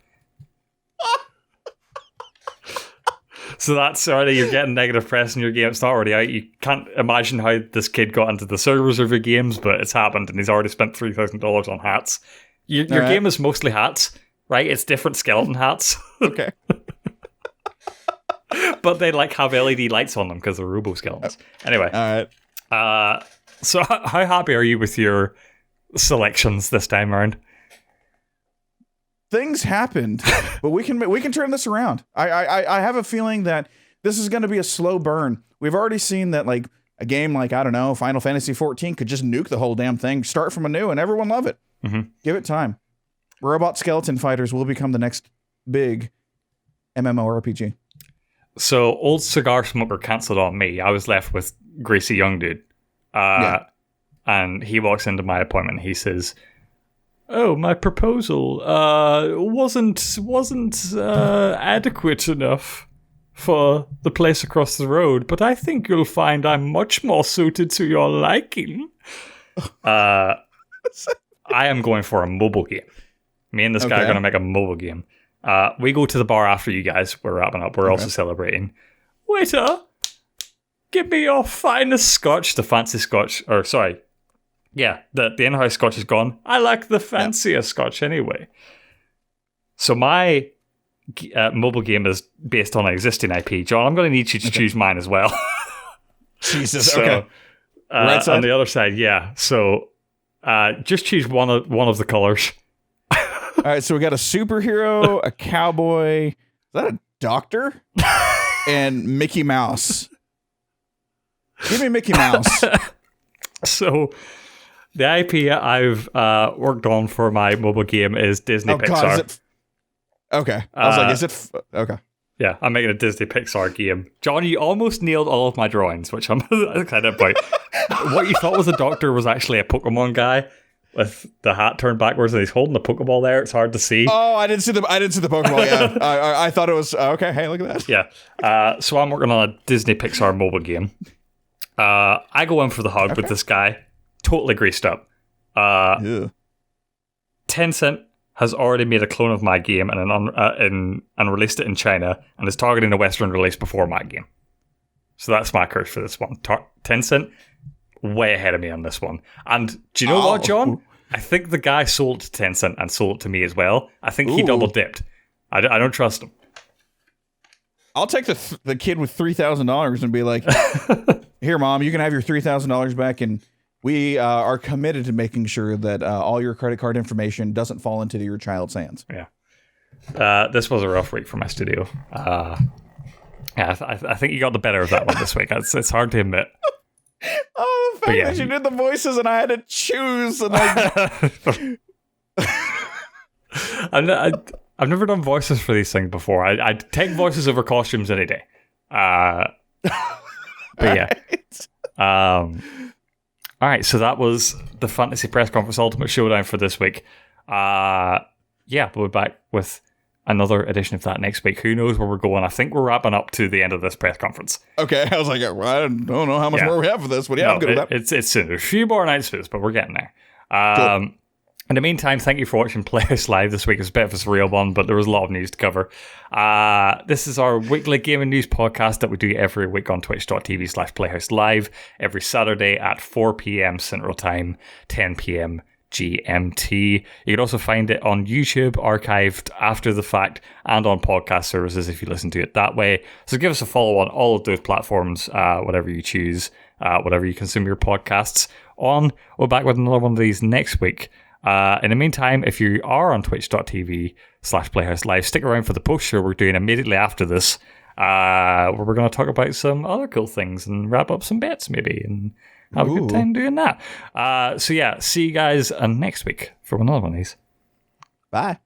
A: So that's already, you're getting negative press in your game. It's not already out. You can't imagine how this kid got into the servers of your games, but it's happened, and he's already spent $3,000 on hats. Your game is mostly hats, right? It's different skeleton hats.
B: Okay.
A: But they like have LED lights on them because they're robo-skeletons. Anyway.
B: All
A: right. So how happy are you with your selections this time around?
B: Things happened, but we can turn this around. I have a feeling that this is going to be a slow burn. We've already seen that like a game like, I don't know, Final Fantasy 14 could just nuke the whole damn thing, start from anew, and everyone love it. Mm-hmm. Give it time. Robot skeleton fighters will become the next big MMORPG.
A: So old cigar smoker cancelled on me. I was left with greasy young dude. And he walks into my appointment and he says, oh, my proposal wasn't adequate enough for the place across the road, but I think you'll find I'm much more suited to your liking. I am going for a mobile game. Me and this guy are going to make a mobile game. We go to the bar after you guys. We're wrapping up. We're also celebrating. Waiter! Give me your finest scotch. The fancy scotch. Or, sorry. Yeah, the in-house scotch is gone. I like the fancier scotch anyway. So my mobile game is based on an existing IP. John, I'm going to need you to choose mine as well.
B: Jesus,
A: so,
B: okay. Right side?
A: On the other side, yeah. So just choose one of the colors.
B: All right, so we got a superhero, a cowboy. Is that a doctor? And Mickey Mouse. Give me Mickey Mouse.
A: So, the IP I've worked on for my mobile game is Disney Pixar. God,
B: is it okay. I was like, is it... Okay.
A: Yeah, I'm making a Disney Pixar game. John, you almost nailed all of my drawings, which I'm excited about. What you thought was a doctor was actually a Pokemon guy with the hat turned backwards and he's holding the Pokeball there. It's hard to see.
B: Oh, I didn't see the Pokeball. Yeah, I thought it was okay. Hey, look at that.
A: Yeah. So I'm working on a Disney Pixar mobile game. I go in for the hug with this guy, totally greased up. Tencent has already made a clone of my game and released it in China and is targeting a Western release before my game. So that's my curse for this one. Tencent, way ahead of me on this one. And do you know what, John? I think the guy sold it to Tencent and sold it to me as well. I think he double dipped. I don't trust him.
B: I'll take the kid with $3,000 and be like, here, Mom, you can have your $3,000 back, and we are committed to making sure that all your credit card information doesn't fall into your child's hands.
A: Yeah. This was a rough week for my studio. I think you got the better of that one this week. It's hard to admit.
B: Oh, the fact that you did the voices and I had to choose. And
A: I've never done voices for these things before. I'd take voices over costumes any day. But yeah. All right, so that was the Fantasy Press Conference Ultimate Showdown for this week. We'll be back with another edition of that next week. Who knows where we're going? I think we're wrapping up to the end of this press conference.
B: Okay, I was like, well, I don't know how much more we have for this, but I'm good with that.
A: It's soon. There's a few more announcements, but we're getting there.
B: Cool.
A: In the meantime, thank you for watching Playhouse Live this week. It's a bit of a surreal one, but there was a lot of news to cover. This is our weekly gaming news podcast that we do every week on twitch.tv/Playhouse Live, every Saturday at 4 p.m. Central Time, 10 p.m. GMT. You can also find it on YouTube, archived after the fact, and on podcast services if you listen to it that way. So give us a follow on all of those platforms, whatever you choose, whatever you consume your podcasts on. We're back with another one of these next week. In the meantime, if you are on twitch.tv/Playhouse Live, stick around for the post show we're doing immediately after this, where we're going to talk about some other cool things and wrap up some bets maybe and have a good time doing that. So yeah, see you guys next week for another one of these.
B: Bye.